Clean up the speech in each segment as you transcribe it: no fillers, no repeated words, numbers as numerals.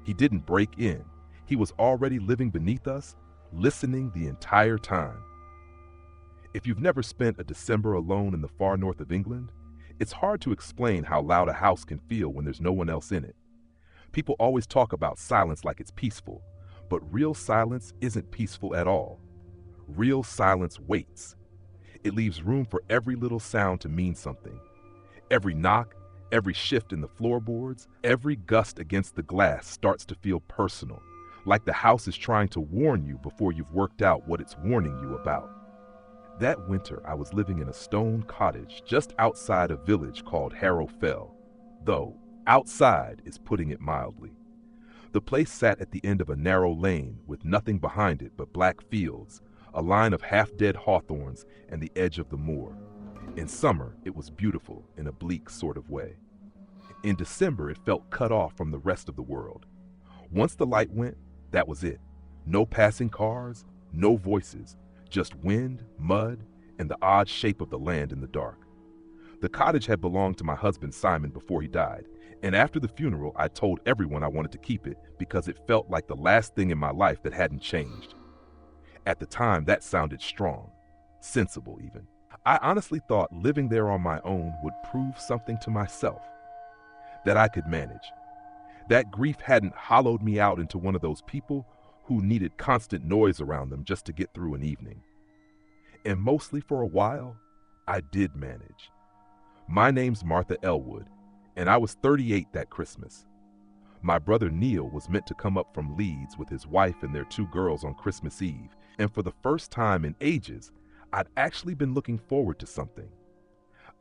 He didn't break in. He was already living beneath us, listening the entire time. If you've never spent a December alone in the far north of England, it's hard to explain how loud a house can feel when there's no one else in it. People always talk about silence like it's peaceful, but real silence isn't peaceful at all. Real silence waits. It leaves room for every little sound to mean something. Every knock, every shift in the floorboards, every gust against the glass starts to feel personal, like the house is trying to warn you before you've worked out what it's warning you about. That winter, I was living in a stone cottage just outside a village called Harrow Fell, though outside is putting it mildly. The place sat at the end of a narrow lane with nothing behind it but black fields, a line of half-dead hawthorns, and the edge of the moor. In summer, it was beautiful in a bleak sort of way. In December, it felt cut off from the rest of the world. Once the light went, that was it. No passing cars, no voices, just wind, mud, and the odd shape of the land in the dark. The cottage had belonged to my husband Simon before he died, and after the funeral, I told everyone I wanted to keep it because it felt like the last thing in my life that hadn't changed. At the time, that sounded strong, sensible even. I honestly thought living there on my own would prove something to myself, that I could manage. That grief hadn't hollowed me out into one of those people who needed constant noise around them just to get through an evening. And mostly for a while, I did manage. My name's Martha Elwood, and I was 38 that Christmas. My brother Neil was meant to come up from Leeds with his wife and their 2 girls on Christmas Eve, and for the first time in ages, I'd actually been looking forward to something.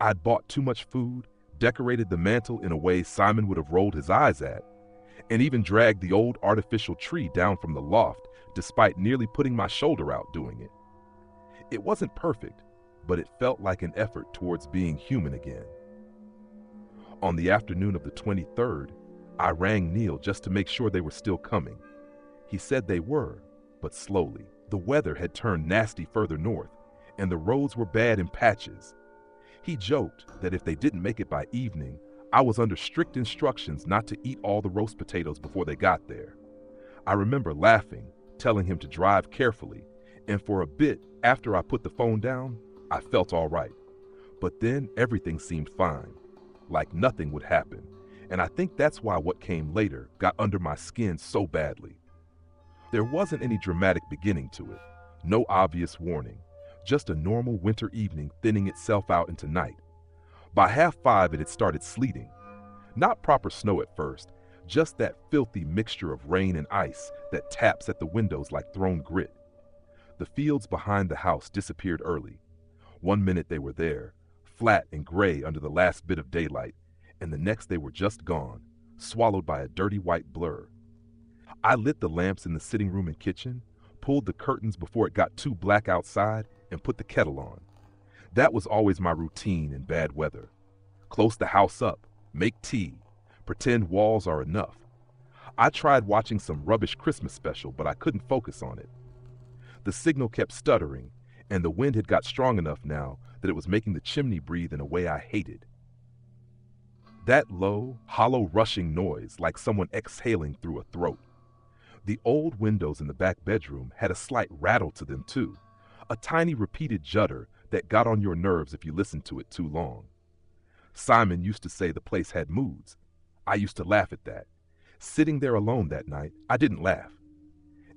I'd bought too much food, decorated the mantel in a way Simon would have rolled his eyes at, and even dragged the old artificial tree down from the loft despite nearly putting my shoulder out doing it. It wasn't perfect, but it felt like an effort towards being human again. On the afternoon of the 23rd, I rang Neil just to make sure they were still coming. He said they were, but slowly. The weather had turned nasty further north, and the roads were bad in patches. He joked that if they didn't make it by evening, I was under strict instructions not to eat all the roast potatoes before they got there. I remember laughing, telling him to drive carefully, and for a bit after I put the phone down, I felt all right. But then everything seemed fine, like nothing would happen, and I think that's why what came later got under my skin so badly. There wasn't any dramatic beginning to it, no obvious warning, just a normal winter evening thinning itself out into night. By 5:30 it had started sleeting. Not proper snow at first, just that filthy mixture of rain and ice that taps at the windows like thrown grit. The fields behind the house disappeared early. One minute they were there, flat and gray under the last bit of daylight, and the next they were just gone, swallowed by a dirty white blur. I lit the lamps in the sitting room and kitchen, pulled the curtains before it got too black outside, and put the kettle on. That was always my routine in bad weather. Close the house up, make tea, pretend walls are enough. I tried watching some rubbish Christmas special, but I couldn't focus on it. The signal kept stuttering, and the wind had got strong enough now that it was making the chimney breathe in a way I hated. That low, hollow rushing noise like someone exhaling through a throat. The old windows in the back bedroom had a slight rattle to them too, a tiny repeated judder that got on your nerves if you listened to it too long. Simon used to say the place had moods. I used to laugh at that. Sitting there alone that night, I didn't laugh.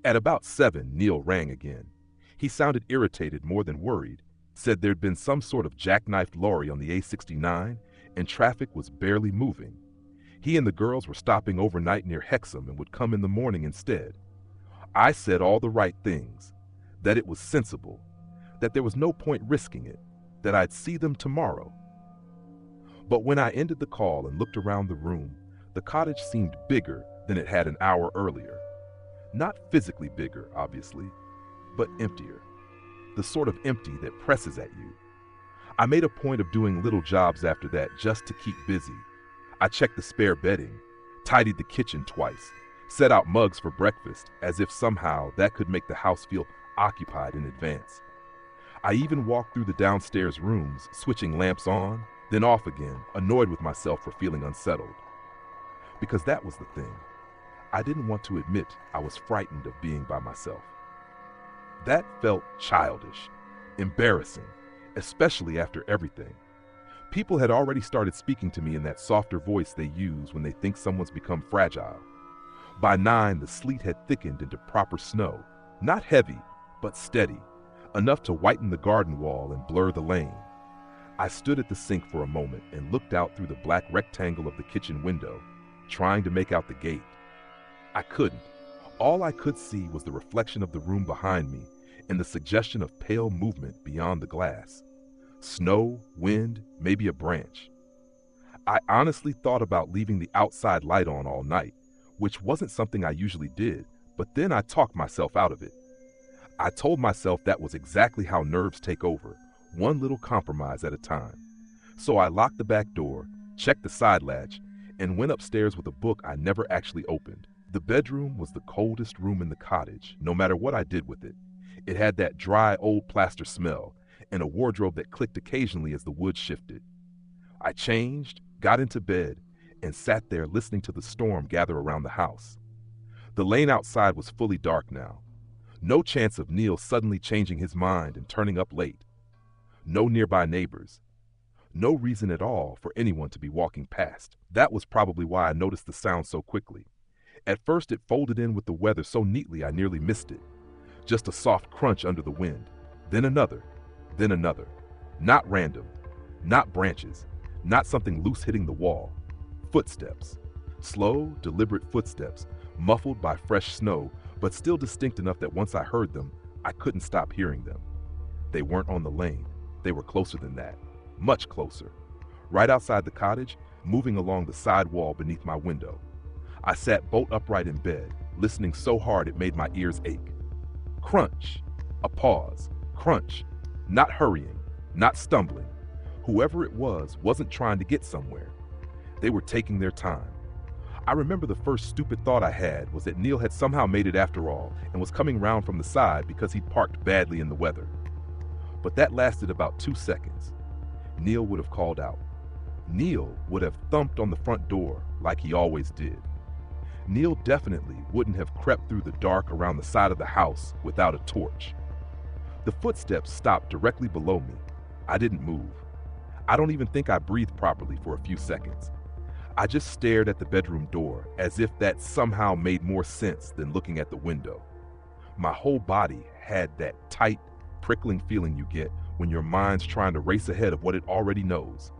At about 7, Neil rang again. He sounded irritated more than worried, said there'd been some sort of jackknifed lorry on the A69 and traffic was barely moving. He and the girls were stopping overnight near Hexham and would come in the morning instead. I said all the right things, that it was sensible, that there was no point risking it, that I'd see them tomorrow. But when I ended the call and looked around the room, the cottage seemed bigger than it had an hour earlier. Not physically bigger, obviously, but emptier. The sort of empty that presses at you. I made a point of doing little jobs after that just to keep busy. I checked the spare bedding, tidied the kitchen twice, set out mugs for breakfast as if somehow that could make the house feel occupied in advance. I even walked through the downstairs rooms, switching lamps on, then off again, annoyed with myself for feeling unsettled. Because that was the thing. I didn't want to admit I was frightened of being by myself. That felt childish, embarrassing, especially after everything. People had already started speaking to me in that softer voice they use when they think someone's become fragile. By 9, the sleet had thickened into proper snow, not heavy, but steady, enough to whiten the garden wall and blur the lane. I stood at the sink for a moment and looked out through the black rectangle of the kitchen window, trying to make out the gate. I couldn't. All I could see was the reflection of the room behind me and the suggestion of pale movement beyond the glass. Snow, wind, maybe a branch. I honestly thought about leaving the outside light on all night, which wasn't something I usually did, but then I talked myself out of it. I told myself that was exactly how nerves take over, one little compromise at a time. So I locked the back door, checked the side latch, and went upstairs with a book I never actually opened. The bedroom was the coldest room in the cottage, no matter what I did with it. It had that dry old plaster smell, and a wardrobe that clicked occasionally as the wood shifted. I changed, got into bed, and sat there listening to the storm gather around the house. The lane outside was fully dark now. No chance of Neil suddenly changing his mind and turning up late. No nearby neighbors. No reason at all for anyone to be walking past. That was probably why I noticed the sound so quickly. At first it folded in with the weather so neatly I nearly missed it. Just a soft crunch under the wind. Then another. Then another. Not random. Not branches. Not something loose hitting the wall. Footsteps. Slow, deliberate footsteps, muffled by fresh snow, but still distinct enough that once I heard them, I couldn't stop hearing them. They weren't on the lane. They were closer than that. Much closer. Right outside the cottage, moving along the side wall beneath my window. I sat bolt upright in bed, listening so hard it made my ears ache. Crunch. A pause. Crunch. Not hurrying. Not stumbling. Whoever it was wasn't trying to get somewhere. They were taking their time. I remember the first stupid thought I had was that Neil had somehow made it after all and was coming round from the side because he'd parked badly in the weather. But that lasted about 2 seconds. Neil would have called out. Neil would have thumped on the front door like he always did. Neil definitely wouldn't have crept through the dark around the side of the house without a torch. The footsteps stopped directly below me. I didn't move. I don't even think I breathed properly for a few seconds. I just stared at the bedroom door as if that somehow made more sense than looking at the window. My whole body had that tight, prickling feeling you get when your mind's trying to race ahead of what it already knows.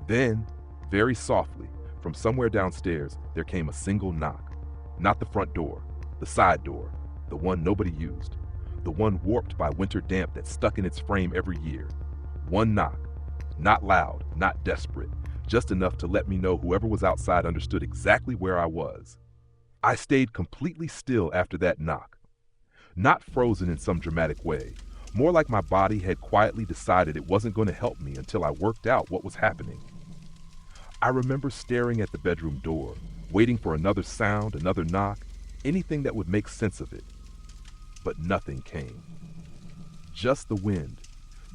Then, very softly, from somewhere downstairs, there came a single knock. Not the front door, the side door, the one nobody used, the one warped by winter damp that stuck in its frame every year. One knock, not loud, not desperate, just enough to let me know whoever was outside understood exactly where I was. I stayed completely still after that knock. Not frozen in some dramatic way, more like my body had quietly decided it wasn't going to help me until I worked out what was happening. I remember staring at the bedroom door, waiting for another sound, another knock, anything that would make sense of it. But nothing came. Just the wind,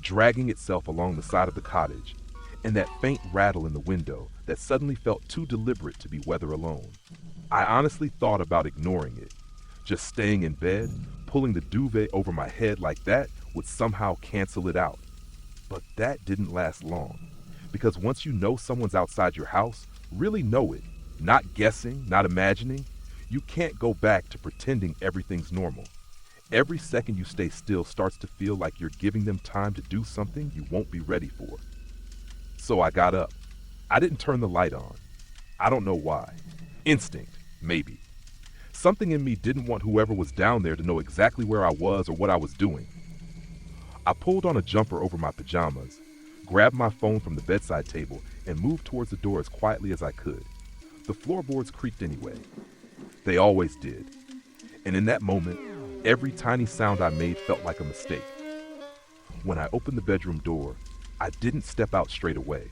dragging itself along the side of the cottage, and that faint rattle in the window that suddenly felt too deliberate to be weather alone. I honestly thought about ignoring it. Just staying in bed, pulling the duvet over my head like that would somehow cancel it out. But that didn't last long. Because once you know someone's outside your house, really know it, not guessing, not imagining, you can't go back to pretending everything's normal. Every second you stay still starts to feel like you're giving them time to do something you won't be ready for. So I got up. I didn't turn the light on. I don't know why. Instinct, maybe. Something in me didn't want whoever was down there to know exactly where I was or what I was doing. I pulled on a jumper over my pajamas, grabbed my phone from the bedside table, and moved towards the door as quietly as I could. The floorboards creaked anyway. They always did. And in that moment, every tiny sound I made felt like a mistake. When I opened the bedroom door, I didn't step out straight away.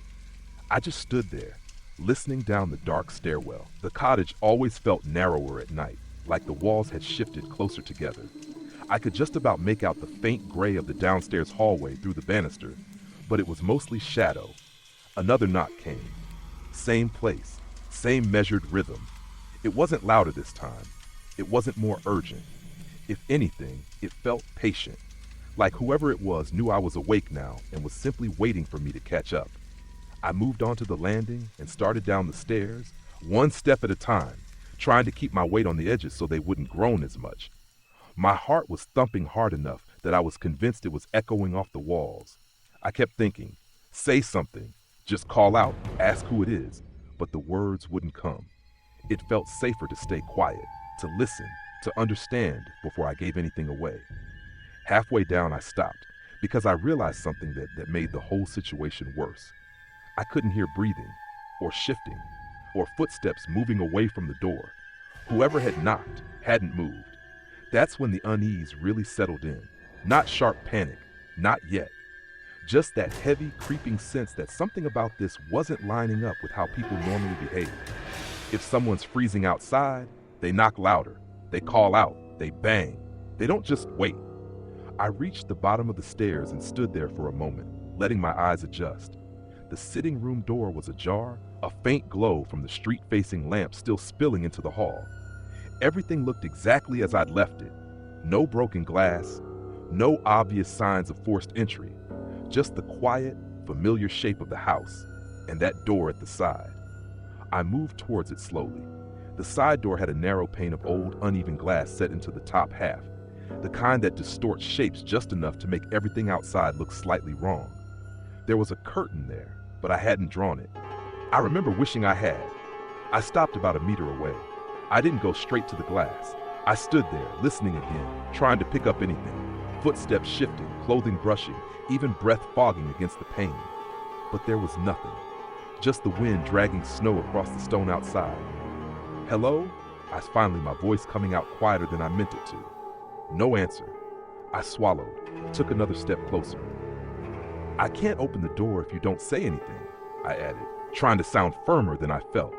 I just stood there, listening down the dark stairwell. The cottage always felt narrower at night, like the walls had shifted closer together. I could just about make out the faint gray of the downstairs hallway through the banister, but it was mostly shadow. Another knock came. Same place, same measured rhythm. It wasn't louder this time. It wasn't more urgent. If anything, it felt patient, like whoever it was knew I was awake now and was simply waiting for me to catch up. I moved onto the landing and started down the stairs, one step at a time, trying to keep my weight on the edges so they wouldn't groan as much. My heart was thumping hard enough that I was convinced it was echoing off the walls. I kept thinking, say something, just call out, ask who it is, but the words wouldn't come. It felt safer to stay quiet, to listen, to understand before I gave anything away. Halfway down, I stopped because I realized something that made the whole situation worse. I couldn't hear breathing, or shifting, or footsteps moving away from the door. Whoever had knocked hadn't moved. That's when the unease really settled in. Not sharp panic, not yet. Just that heavy, creeping sense that something about this wasn't lining up with how people normally behave. If someone's freezing outside, they knock louder, they call out, they bang. They don't just wait. I reached the bottom of the stairs and stood there for a moment, letting my eyes adjust. The sitting room door was ajar, a faint glow from the street-facing lamp still spilling into the hall. Everything looked exactly as I'd left it. No broken glass, no obvious signs of forced entry, just the quiet, familiar shape of the house and that door at the side. I moved towards it slowly. The side door had a narrow pane of old, uneven glass set into the top half, the kind that distorts shapes just enough to make everything outside look slightly wrong. There was a curtain there, but I hadn't drawn it. I remember wishing I had. I stopped about a meter away. I didn't go straight to the glass. I stood there, listening again, trying to pick up anything. Footsteps shifting, clothing brushing, even breath fogging against the pane. But there was nothing. Just the wind dragging snow across the stone outside. Hello? Asked finally, my voice coming out quieter than I meant it to. No answer. I swallowed, took another step closer. I can't open the door if you don't say anything, I added, trying to sound firmer than I felt.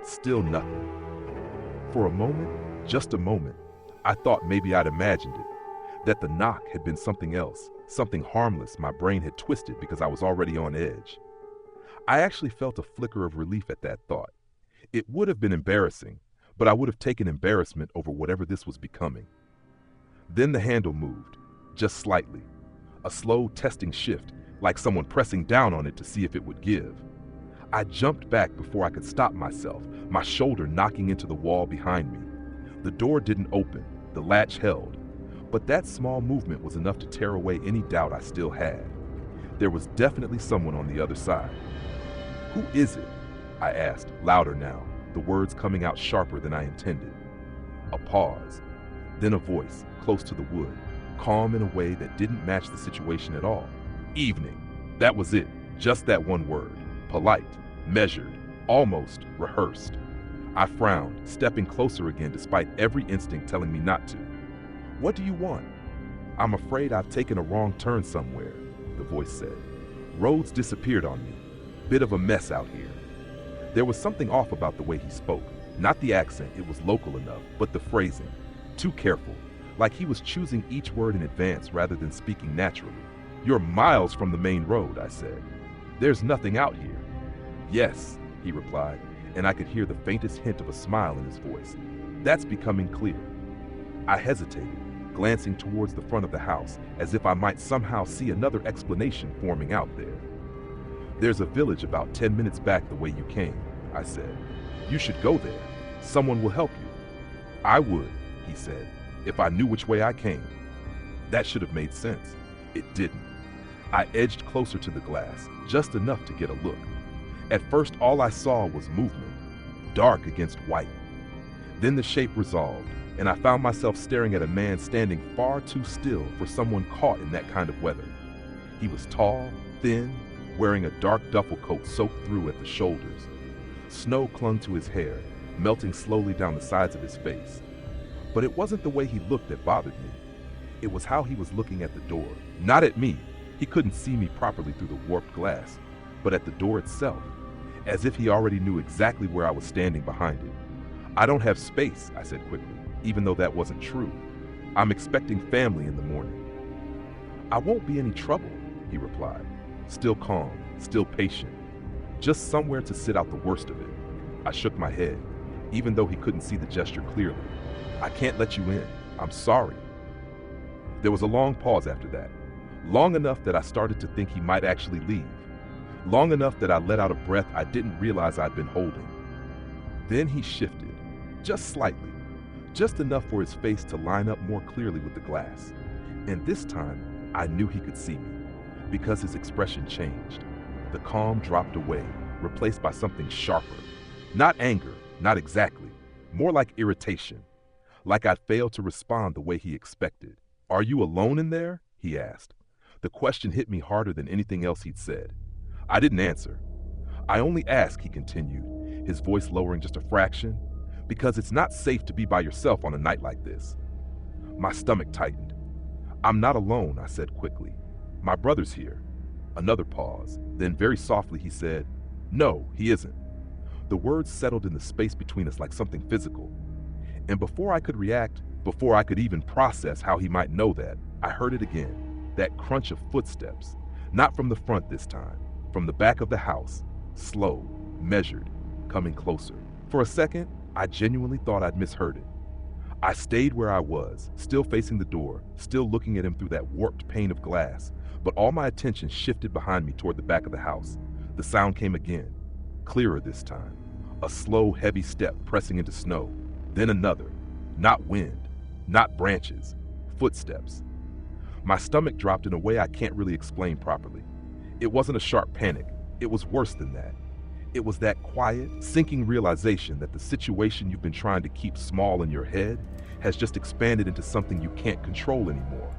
Still nothing. For a moment, just a moment, I thought maybe I'd imagined it, that the knock had been something else, something harmless my brain had twisted because I was already on edge. I actually felt a flicker of relief at that thought. It would have been embarrassing, but I would have taken embarrassment over whatever this was becoming. Then the handle moved, just slightly. A slow testing shift, like someone pressing down on it to see if it would give. I jumped back before I could stop myself, my shoulder knocking into the wall behind me. The door didn't open, the latch held, but that small movement was enough to tear away any doubt I still had. There was definitely someone on the other side. Who is it? I asked, louder now, the words coming out sharper than I intended. A pause, then a voice, close to the wood, calm in a way that didn't match the situation at all. Evening. That was it, just that one word. Polite, measured, almost rehearsed. I frowned, stepping closer again despite every instinct telling me not to. What do you want? I'm afraid I've taken a wrong turn somewhere, the voice said. Roads disappeared on me. Bit of a mess out here. There was something off about the way he spoke. Not the accent, it was local enough, but the phrasing. Too careful, like he was choosing each word in advance rather than speaking naturally. You're miles from the main road, I said. There's nothing out here. Yes, he replied, and I could hear the faintest hint of a smile in his voice. That's becoming clear. I hesitated, glancing towards the front of the house, as if I might somehow see another explanation forming out there. There's a village about 10 minutes back the way you came, I said. You should go there. Someone will help you. I would, he said, if I knew which way I came. That should have made sense. It didn't. I edged closer to the glass, just enough to get a look. At first, all I saw was movement, dark against white. Then the shape resolved, and I found myself staring at a man standing far too still for someone caught in that kind of weather. He was tall, thin, wearing a dark duffel coat soaked through at the shoulders. Snow clung to his hair, melting slowly down the sides of his face. But it wasn't the way he looked that bothered me. It was how he was looking at the door. Not at me. He couldn't see me properly through the warped glass, but at the door itself, as if he already knew exactly where I was standing behind it. I don't have space, I said quickly, even though that wasn't true. I'm expecting family in the morning. I won't be any trouble, he replied, still calm, still patient. Just somewhere to sit out the worst of it. I shook my head. even though he couldn't see the gesture clearly. "I can't let you in. I'm sorry." There was a long pause after that, long enough that I started to think he might actually leave, long enough that I let out a breath I didn't realize I'd been holding. Then he shifted, just slightly, just enough for his face to line up more clearly with the glass. And this time, I knew he could see me, because his expression changed. The calm dropped away, replaced by something sharper. Not anger, not exactly, more like irritation, like I'd failed to respond the way he expected. "Are you alone in there?" he asked. The question hit me harder than anything else he'd said. I didn't answer. "I only ask," he continued, his voice lowering just a fraction, "because it's not safe to be by yourself on a night like this." My stomach tightened. "I'm not alone," I said quickly. "My brother's here." Another pause. Then very softly he said, "No, he isn't." The words settled in the space between us like something physical. And before I could react, before I could even process how he might know that, I heard it again, that crunch of footsteps, not from the front this time, from the back of the house, slow, measured, coming closer. For a second, I genuinely thought I'd misheard it. I stayed where I was, still facing the door, still looking at him through that warped pane of glass, but all my attention shifted behind me toward the back of the house. The sound came again, clearer this time, a slow, heavy step pressing into snow, then another, not wind, not branches, footsteps. My stomach dropped in a way I can't really explain properly. It wasn't a sharp panic, it was worse than that. It was that quiet, sinking realization that the situation you've been trying to keep small in your head has just expanded into something you can't control anymore.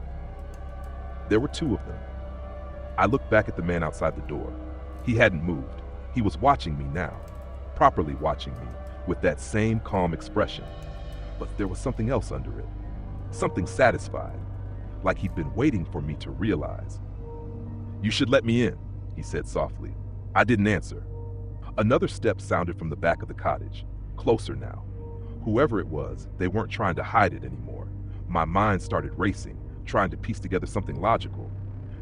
There were two of them. I looked back at the man outside the door. He hadn't moved. He was watching me now, properly watching me, with that same calm expression. But there was something else under it, something satisfied, like he'd been waiting for me to realize. "You should let me in," he said softly. I didn't answer. Another step sounded from the back of the cottage, closer now. Whoever it was, they weren't trying to hide it anymore. My mind started racing, trying to piece together something logical.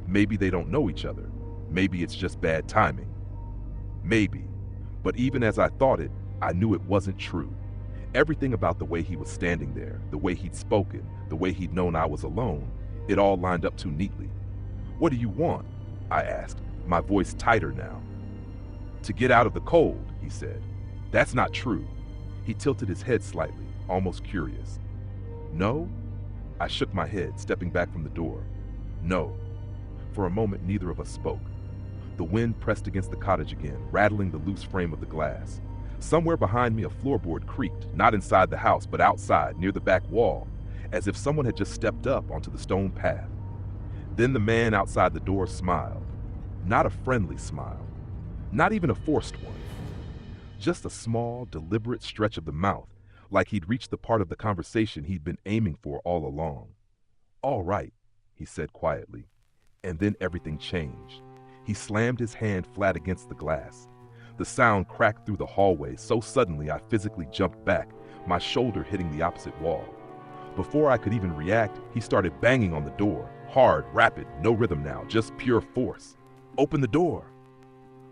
Maybe they don't know each other. Maybe it's just bad timing. Maybe. But even as I thought it, I knew it wasn't true. Everything about the way he was standing there, the way he'd spoken, the way he'd known I was alone, it all lined up too neatly. "What do you want?" I asked, my voice tighter now. "To get out of the cold," he said. "That's not true." He tilted his head slightly, almost curious. "No?" I shook my head, stepping back from the door. "No." For a moment, neither of us spoke. The wind pressed against the cottage again, rattling the loose frame of the glass. Somewhere behind me, a floorboard creaked, not inside the house, but outside, near the back wall, as if someone had just stepped up onto the stone path. Then the man outside the door smiled. Not a friendly smile. Not even a forced one. Just a small, deliberate stretch of the mouth, like he'd reached the part of the conversation he'd been aiming for all along. "All right," he said quietly. And then everything changed. He slammed his hand flat against the glass. The sound cracked through the hallway so suddenly I physically jumped back, my shoulder hitting the opposite wall. Before I could even react, he started banging on the door. Hard, rapid, no rhythm now, just pure force. "Open the door!"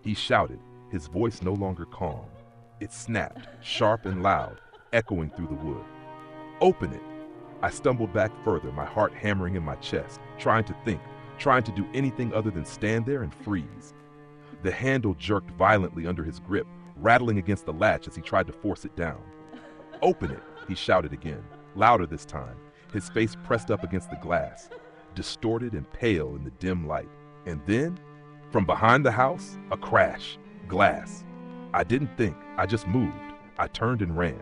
He shouted, his voice no longer calm. It snapped, sharp and loud, echoing through the wood. "Open it!" I stumbled back further, my heart hammering in my chest, trying to think, trying to do anything other than stand there and freeze. The handle jerked violently under his grip, rattling against the latch as he tried to force it down. "Open it!" he shouted again, louder this time, his face pressed up against the glass, distorted and pale in the dim light. And then, from behind the house, a crash. Glass. I didn't think, I just moved. I turned and ran.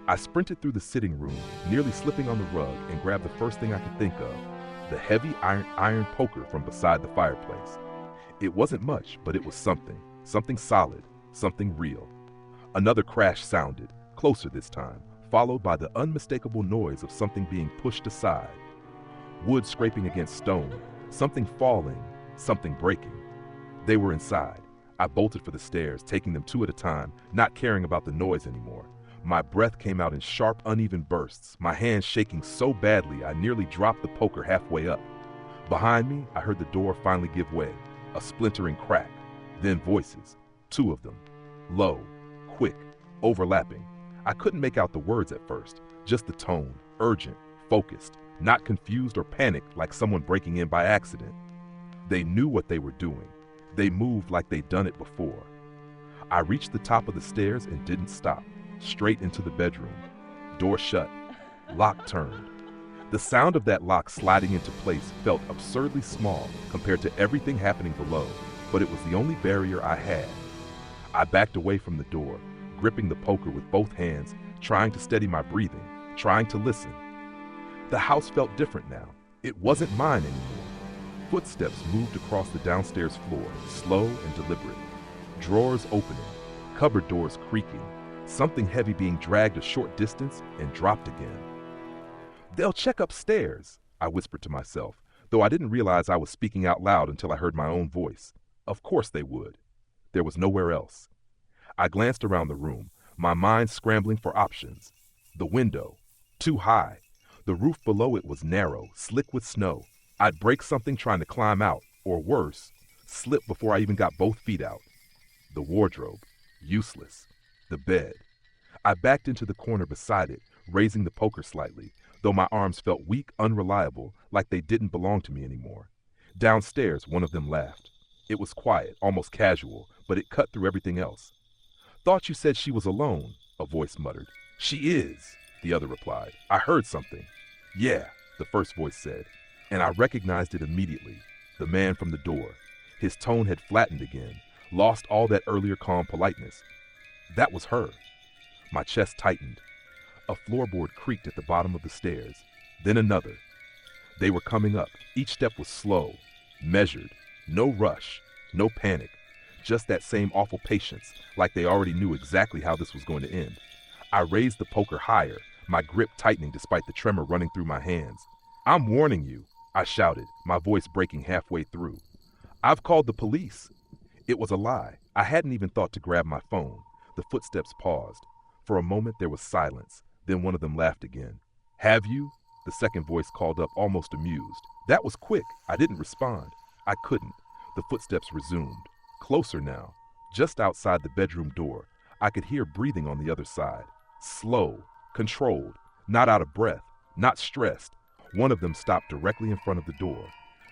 I sprinted through the sitting room, nearly slipping on the rug, and grabbed the first thing I could think of, the heavy iron poker from beside the fireplace. It wasn't much, but it was something solid, something real. Another crash sounded, closer this time, followed by the unmistakable noise of something being pushed aside. Wood scraping against stone, something falling, something breaking. They were inside. I bolted for the stairs, taking them two at a time, not caring about the noise anymore. My breath came out in sharp, uneven bursts, my hands shaking so badly I nearly dropped the poker halfway up. Behind me, I heard the door finally give way, a splintering crack, then voices, two of them, low, quick, overlapping. I couldn't make out the words at first, just the tone, urgent, focused, not confused or panicked like someone breaking in by accident. They knew what they were doing. They moved like they'd done it before. I reached the top of the stairs and didn't stop, straight into the bedroom. Door shut, lock turned. The sound of that lock sliding into place felt absurdly small compared to everything happening below, but it was the only barrier I had. I backed away from the door, gripping the poker with both hands, trying to steady my breathing, trying to listen. The house felt different now. It wasn't mine anymore. Footsteps moved across the downstairs floor, slow and deliberate. Drawers opening, cupboard doors creaking, something heavy being dragged a short distance and dropped again. "They'll check upstairs," I whispered to myself, though I didn't realize I was speaking out loud until I heard my own voice. Of course they would. There was nowhere else. I glanced around the room, my mind scrambling for options. The window, too high. The roof below it was narrow, slick with snow. I'd break something trying to climb out, or worse, slip before I even got both feet out. The wardrobe, useless. The bed. I backed into the corner beside it, raising the poker slightly, though my arms felt weak, unreliable, like they didn't belong to me anymore. Downstairs, one of them laughed. It was quiet, almost casual, but it cut through everything else. "Thought you said she was alone," a voice muttered. "She is," the other replied. "I heard something." "Yeah," the first voice said, and I recognized it immediately. The man from the door. His tone had flattened again, lost all that earlier calm politeness. That was her. My chest tightened. A floorboard creaked at the bottom of the stairs, then another. They were coming up. Each step was slow, measured, no rush, no panic, just that same awful patience, like they already knew exactly how this was going to end. I raised the poker higher, my grip tightening despite the tremor running through my hands. "I'm warning you," I shouted, my voice breaking halfway through. "I've called the police." It was a lie. I hadn't even thought to grab my phone. The footsteps paused. For a moment there was silence. Then one of them laughed again. "Have you?" The second voice called up, almost amused. That was quick. I didn't respond. I couldn't. The footsteps resumed. Closer now. Just outside the bedroom door. I could hear breathing on the other side. Slow, controlled, not out of breath, not stressed. One of them stopped directly in front of the door.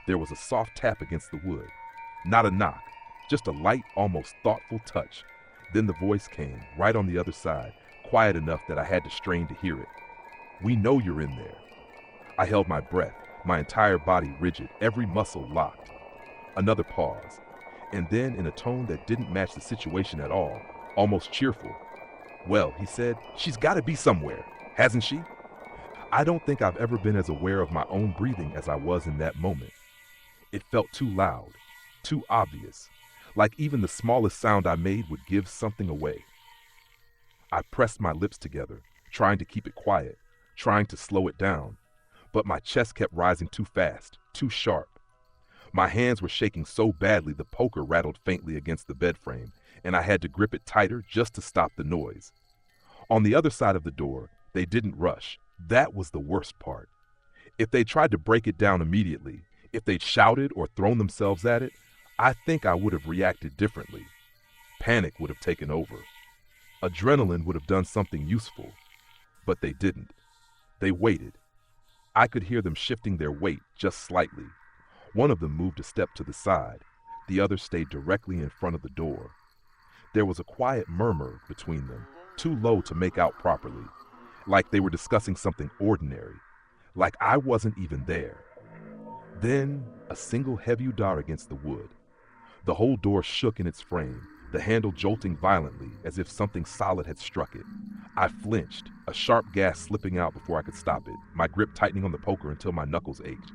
There was a soft tap against the wood. Not a knock, just a light, almost thoughtful touch. Then the voice came, right on the other side, quiet enough that I had to strain to hear it. "We know you're in there." I held my breath, my entire body rigid, every muscle locked. Another pause, and then in a tone that didn't match the situation at all, almost cheerful. "Well," he said, "she's got to be somewhere, hasn't she?" I don't think I've ever been as aware of my own breathing as I was in that moment. It felt too loud, too obvious, like even the smallest sound I made would give something away. I pressed my lips together, trying to keep it quiet, trying to slow it down, but my chest kept rising too fast, too sharp. My hands were shaking so badly the poker rattled faintly against the bed frame, and I had to grip it tighter just to stop the noise. On the other side of the door, they didn't rush. That was the worst part. If they tried to break it down immediately, if they'd shouted or thrown themselves at it, I think I would have reacted differently. Panic would have taken over. Adrenaline would have done something useful. But they didn't. They waited. I could hear them shifting their weight just slightly. One of them moved a step to the side. The other stayed directly in front of the door. There was a quiet murmur between them, too low to make out properly, like they were discussing something ordinary, like I wasn't even there. Then a single heavy dart against the wood. The whole door shook in its frame, the handle jolting violently as if something solid had struck it. I flinched, a sharp gas slipping out before I could stop it, my grip tightening on the poker until my knuckles ached.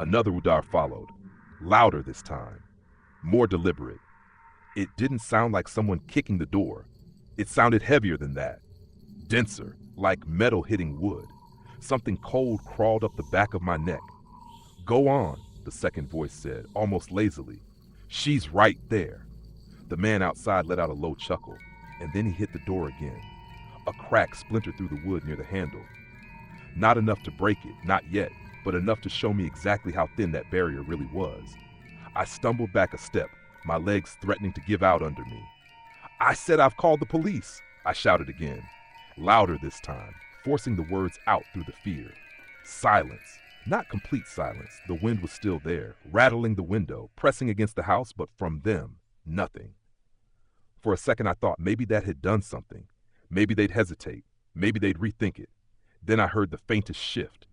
Another udar followed, louder this time, more deliberate. It didn't sound like someone kicking the door. It sounded heavier than that, denser, like metal hitting wood. Something cold crawled up the back of my neck. "Go on," the second voice said, almost lazily. "She's right there." The man outside let out a low chuckle, and then he hit the door again. A crack splintered through the wood near the handle. Not enough to break it, not yet, but enough to show me exactly how thin that barrier really was. I stumbled back a step, my legs threatening to give out under me. "I said I've called the police," I shouted again. louder this time, forcing the words out through the fear. Silence. Not complete silence. The wind was still there, rattling the window, pressing against the house, but from them, nothing. For a second, I thought maybe that had done something. Maybe they'd hesitate. Maybe they'd rethink it. Then I heard the faintest shift.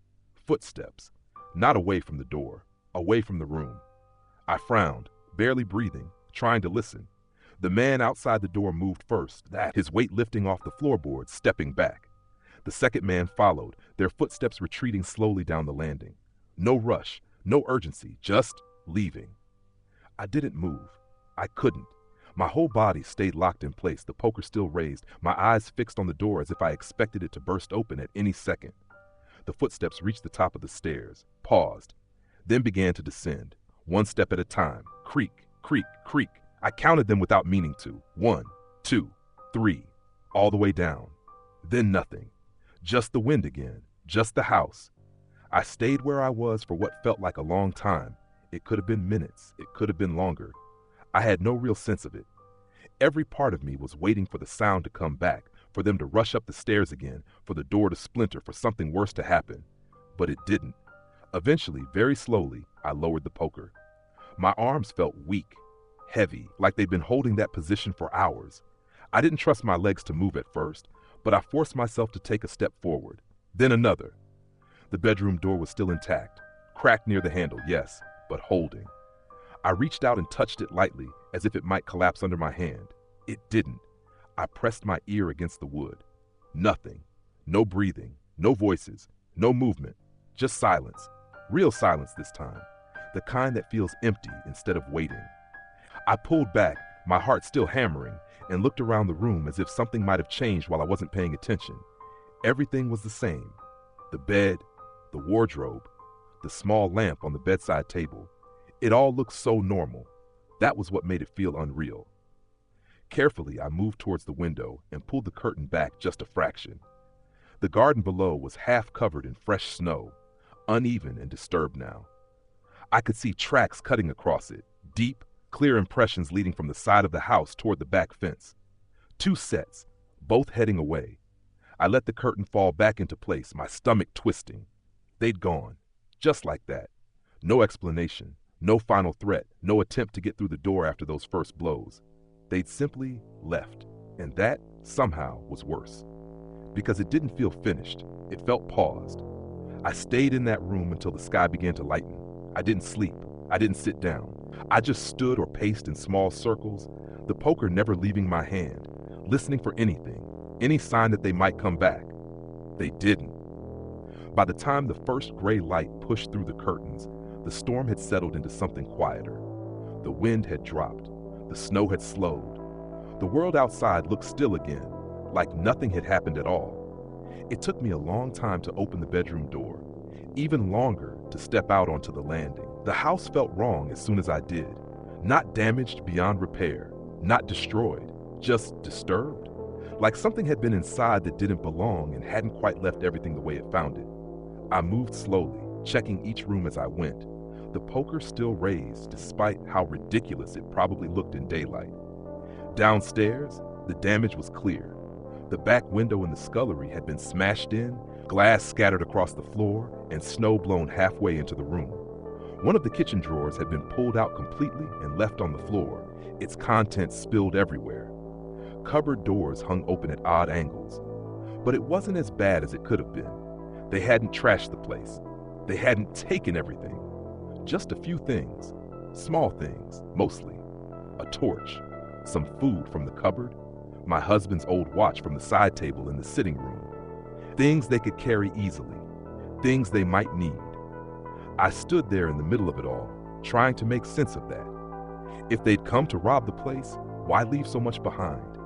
Footsteps. Not away from the door, away from the room. I frowned, barely breathing, trying to listen. The man outside the door moved first, his weight lifting off the floorboards, stepping back. The second man followed, their footsteps retreating slowly down the landing. No rush, no urgency, just leaving. I didn't move. I couldn't. My whole body stayed locked in place, the poker still raised, my eyes fixed on the door as if I expected it to burst open at any second. The footsteps reached the top of the stairs, paused, then began to descend, one step at a time, creak, creak, creak. I counted them without meaning to. 1, 2, 3, all the way down. Then nothing. Just the wind again, just the house. I stayed where I was for what felt like a long time. It could have been minutes, it could have been longer. I had no real sense of it. Every part of me was waiting for the sound to come back, for them to rush up the stairs again, for the door to splinter, for something worse to happen. But it didn't. Eventually, very slowly, I lowered the poker. My arms felt weak, heavy, like they'd been holding that position for hours. I didn't trust my legs to move at first, but I forced myself to take a step forward, then another. The bedroom door was still intact, cracked near the handle, yes, but holding. I reached out and touched it lightly, as if it might collapse under my hand. It didn't. I pressed my ear against the wood. Nothing. No breathing, no voices, no movement, just silence. Real silence this time, the kind that feels empty instead of waiting. I pulled back, my heart still hammering, and looked around the room as if something might have changed while I wasn't paying attention. Everything was the same. The bed, the wardrobe, the small lamp on the bedside table. It all looked so normal. That was what made it feel unreal. Carefully, I moved towards the window and pulled the curtain back just a fraction. The garden below was half covered in fresh snow, uneven and disturbed now. I could see tracks cutting across it, deep, clear impressions leading from the side of the house toward the back fence. 2 sets, both heading away. I let the curtain fall back into place, my stomach twisting. They'd gone, just like that. No explanation, no final threat, no attempt to get through the door after those first blows. They'd simply left, and that, somehow, was worse. Because it didn't feel finished, it felt paused. I stayed in that room until the sky began to lighten. I didn't sleep, I didn't sit down. I just stood or paced in small circles, the poker never leaving my hand, listening for anything, any sign that they might come back. They didn't. By the time the first gray light pushed through the curtains, the storm had settled into something quieter. The wind had dropped. The snow had slowed. The world outside looked still again, like nothing had happened at all. It took me a long time to open the bedroom door, even longer to step out onto the landing. The house felt wrong as soon as I did. Not damaged beyond repair, not destroyed, just disturbed. Like something had been inside that didn't belong and hadn't quite left everything the way it found it. I moved slowly, checking each room as I went. The poker still raised, despite how ridiculous it probably looked in daylight. Downstairs, the damage was clear. The back window in the scullery had been smashed in, glass scattered across the floor, and snow blown halfway into the room. One of the kitchen drawers had been pulled out completely and left on the floor, its contents spilled everywhere. Cupboard doors hung open at odd angles. But it wasn't as bad as it could have been. They hadn't trashed the place. They hadn't taken everything. Just a few things, small things, mostly. A torch, some food from the cupboard, my husband's old watch from the side table in the sitting room. Things they could carry easily, things they might need. I stood there in the middle of it all, trying to make sense of that. If they'd come to rob the place, why leave so much behind?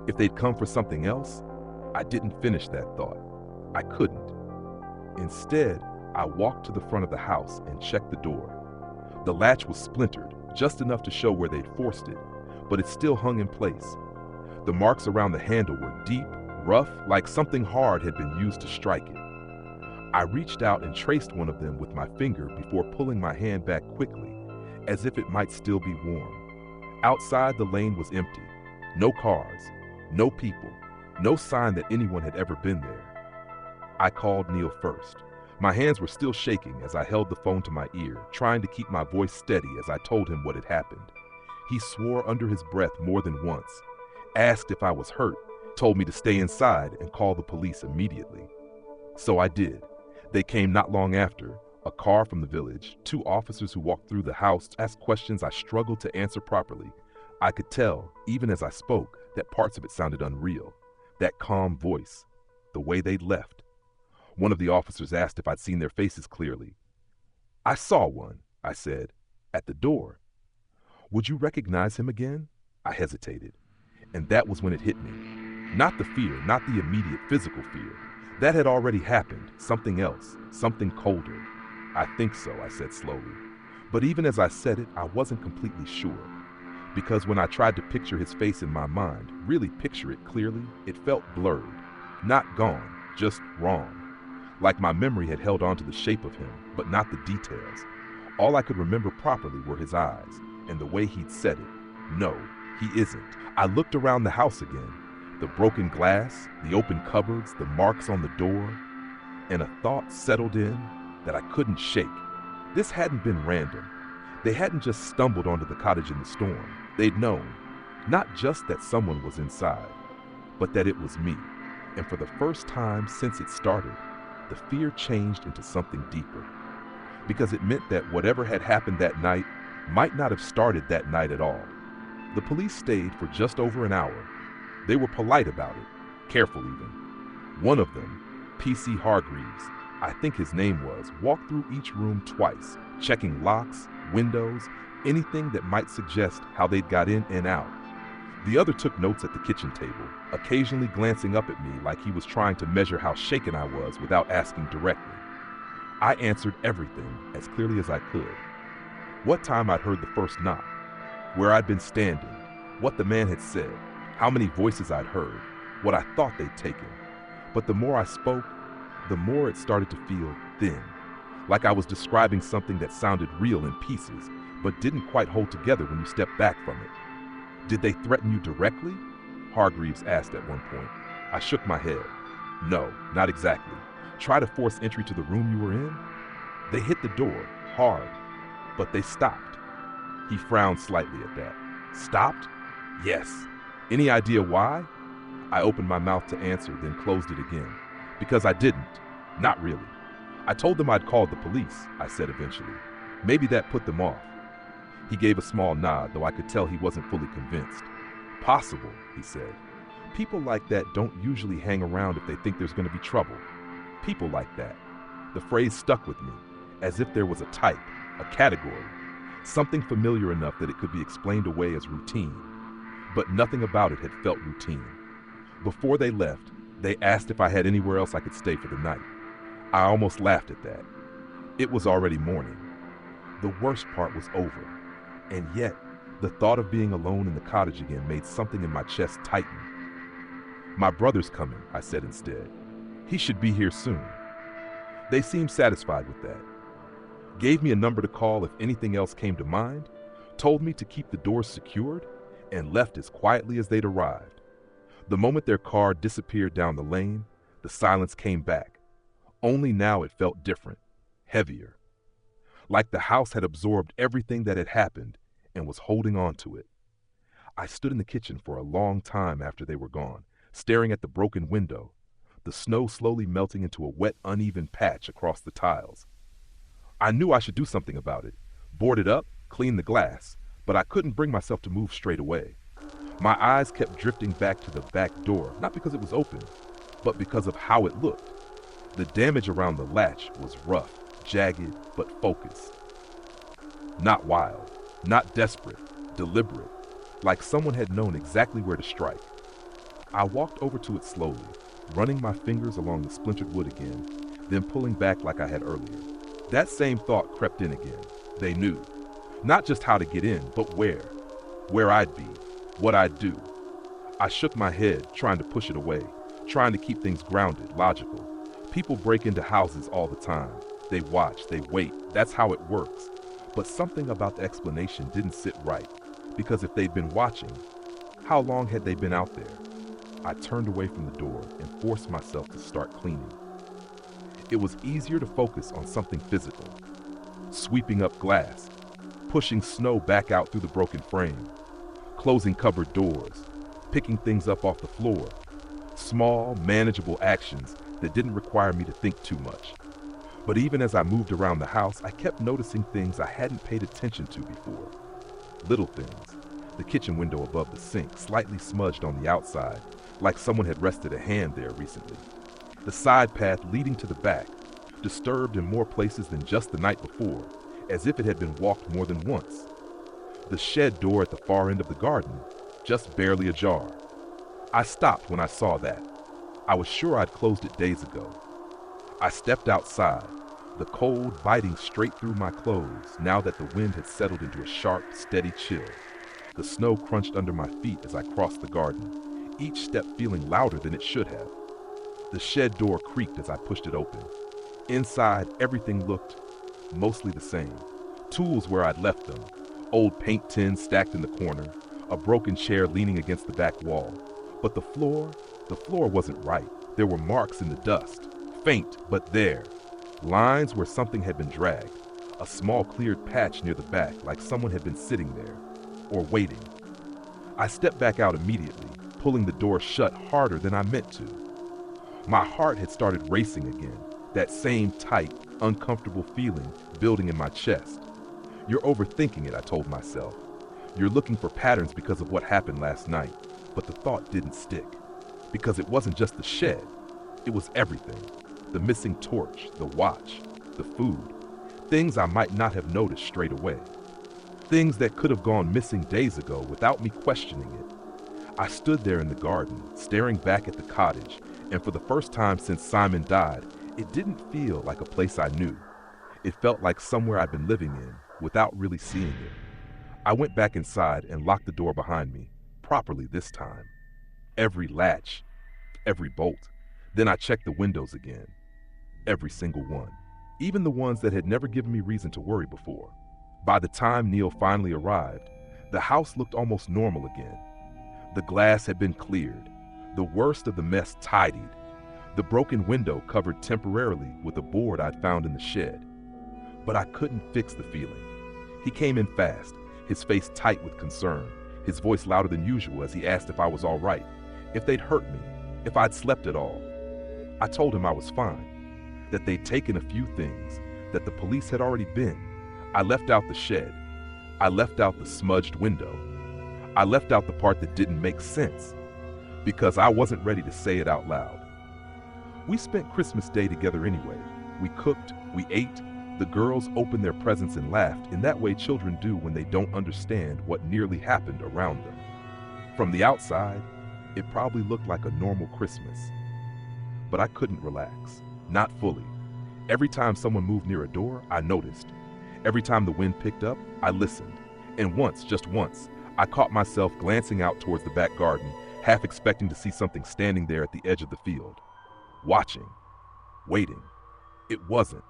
If they'd come for something else, I didn't finish that thought. I couldn't. Instead, I walked to the front of the house and checked the door. The latch was splintered, just enough to show where they'd forced it, but it still hung in place. The marks around the handle were deep, rough, like something hard had been used to strike it. I reached out and traced one of them with my finger before pulling my hand back quickly, as if it might still be warm. Outside, the lane was empty. No cars, no people, No sign that anyone had ever been there. I called Neil first. My hands were still shaking as I held the phone to my ear, trying to keep my voice steady as I told him what had happened. He swore under his breath more than once, asked if I was hurt, told me to stay inside and call the police immediately. So I did. They came not long after, a car from the village, 2 officers who walked through the house, asked questions I struggled to answer properly. I could tell, even as I spoke, that parts of it sounded unreal. That calm voice, the way they'd left. One of the officers asked if I'd seen their faces clearly. I saw one, I said, at the door. Would you recognize him again? I hesitated. And that was when it hit me. Not the fear, not the immediate physical fear. That had already happened, something else, something colder. I think so, I said slowly. But even as I said it, I wasn't completely sure. Because when I tried to picture his face in my mind, really picture it clearly, it felt blurred. Not gone, just wrong. Like my memory had held on to the shape of him, but not the details. All I could remember properly were his eyes, and the way he'd said it. No, he isn't. I looked around the house again. The broken glass, the open cupboards, the marks on the door, and a thought settled in that I couldn't shake. This hadn't been random. They hadn't just stumbled onto the cottage in the storm. They'd known, not just that someone was inside, but that it was me. And for the first time since it started, the fear changed into something deeper. Because it meant that whatever had happened that night might not have started that night at all. The police stayed for just over an hour. They were polite about it, careful even. One of them, P.C. Hargreaves, I think his name was, walked through each room twice, checking locks, windows, anything that might suggest how they'd got in and out. The other took notes at the kitchen table, occasionally glancing up at me like he was trying to measure how shaken I was without asking directly. I answered everything as clearly as I could. What time I'd heard the first knock, where I'd been standing, what the man had said, how many voices I'd heard, what I thought they'd taken. But the more I spoke, the more it started to feel thin, like I was describing something that sounded real in pieces, but didn't quite hold together when you stepped back from it. Did they threaten you directly? Hargreaves asked at one point. I shook my head. No, not exactly. Try to force entry to the room you were in? They hit the door, hard, but they stopped. He frowned slightly at that. Stopped? Yes. Any idea why? I opened my mouth to answer, then closed it again. Because I didn't. Not really. I told them I'd called the police, I said eventually. Maybe that put them off. He gave a small nod, though I could tell he wasn't fully convinced. Possible, he said. People like that don't usually hang around if they think there's going to be trouble. People like that. The phrase stuck with me, as if there was a type, a category, something familiar enough that it could be explained away as routine. But nothing about it had felt routine. Before they left, they asked if I had anywhere else I could stay for the night. I almost laughed at that. It was already morning. The worst part was over. And yet, the thought of being alone in the cottage again made something in my chest tighten. My brother's coming, I said instead. He should be here soon. They seemed satisfied with that. Gave me a number to call if anything else came to mind, told me to keep the doors secured, and left as quietly as they'd arrived. The moment their car disappeared down the lane, the silence came back. Only now it felt different, heavier. Like the house had absorbed everything that had happened and was holding on to it. I stood in the kitchen for a long time after they were gone, staring at the broken window, the snow slowly melting into a wet, uneven patch across the tiles. I knew I should do something about it, board it up, clean the glass, but I couldn't bring myself to move straight away. My eyes kept drifting back to the back door, not because it was open, but because of how it looked. The damage around the latch was rough, jagged, but focused. Not wild, not desperate, deliberate, like someone had known exactly where to strike. I walked over to it slowly, running my fingers along the splintered wood again, then pulling back like I had earlier. That same thought crept in again. They knew. Not just how to get in, but where I'd be, what I'd do. I shook my head, trying to push it away, trying to keep things grounded, logical. People break into houses all the time. They watch, they wait. That's how it works. But something about the explanation didn't sit right, because if they'd been watching, how long had they been out there? I turned away from the door and forced myself to start cleaning. It was easier to focus on something physical, sweeping up glass, pushing snow back out through the broken frame, closing cupboard doors, picking things up off the floor. Small, manageable actions that didn't require me to think too much. But even as I moved around the house, I kept noticing things I hadn't paid attention to before. Little things. The kitchen window above the sink, slightly smudged on the outside, like someone had rested a hand there recently. The side path leading to the back, disturbed in more places than just the night before, as if it had been walked more than once. The shed door at the far end of the garden, just barely ajar. I stopped when I saw that. I was sure I'd closed it days ago. I stepped outside, the cold biting straight through my clothes now that the wind had settled into a sharp, steady chill. The snow crunched under my feet as I crossed the garden, each step feeling louder than it should have. The shed door creaked as I pushed it open. Inside, everything looked mostly the same. Tools where I'd left them, old paint tins stacked in the corner, a broken chair leaning against the back wall. But the floor wasn't right. There were marks in the dust, faint but there. Lines where something had been dragged, a small cleared patch near the back like someone had been sitting there, or waiting. I stepped back out immediately, pulling the door shut harder than I meant to. My heart had started racing again, that same tight, uncomfortable feeling building in my chest. You're overthinking it, I told myself. You're looking for patterns because of what happened last night, but the thought didn't stick. Because it wasn't just the shed, it was everything. The missing torch, the watch, the food. Things I might not have noticed straight away. Things that could have gone missing days ago without me questioning it. I stood there in the garden, staring back at the cottage, and for the first time since Simon died, it didn't feel like a place I knew. It felt like somewhere I'd been living in, without really seeing it. I went back inside and locked the door behind me, properly this time. Every latch, every bolt. Then I checked the windows again. Every single one. Even the ones that had never given me reason to worry before. By the time Neil finally arrived, the house looked almost normal again. The glass had been cleared, the worst of the mess tidied, the broken window covered temporarily with a board I'd found in the shed. But I couldn't fix the feeling. He came in fast, his face tight with concern, his voice louder than usual as he asked if I was all right, if they'd hurt me, if I'd slept at all. I told him I was fine, that they'd taken a few things, that the police had already been. I left out the shed. I left out the smudged window. I left out the part that didn't make sense, because I wasn't ready to say it out loud. We spent Christmas Day together anyway. We cooked, we ate. The girls opened their presents and laughed in that way children do when they don't understand what nearly happened around them. From the outside, it probably looked like a normal Christmas. But I couldn't relax, not fully. Every time someone moved near a door, I noticed. Every time the wind picked up, I listened. And once, just once, I caught myself glancing out towards the back garden, half expecting to see something standing there at the edge of the field. Watching. Waiting. It wasn't.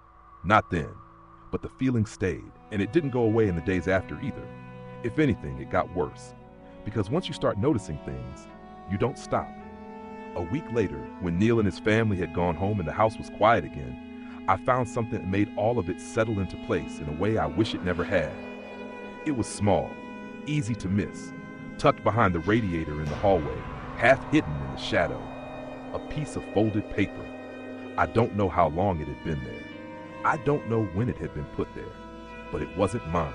Not then. But the feeling stayed, and it didn't go away in the days after either. If anything, it got worse. Because once you start noticing things, you don't stop. A week later, when Neil and his family had gone home and the house was quiet again, I found something that made all of it settle into place in a way I wish it never had. It was small, easy to miss, tucked behind the radiator in the hallway, half hidden in the shadow. A piece of folded paper. I don't know how long it had been there. I don't know when it had been put there, but it wasn't mine.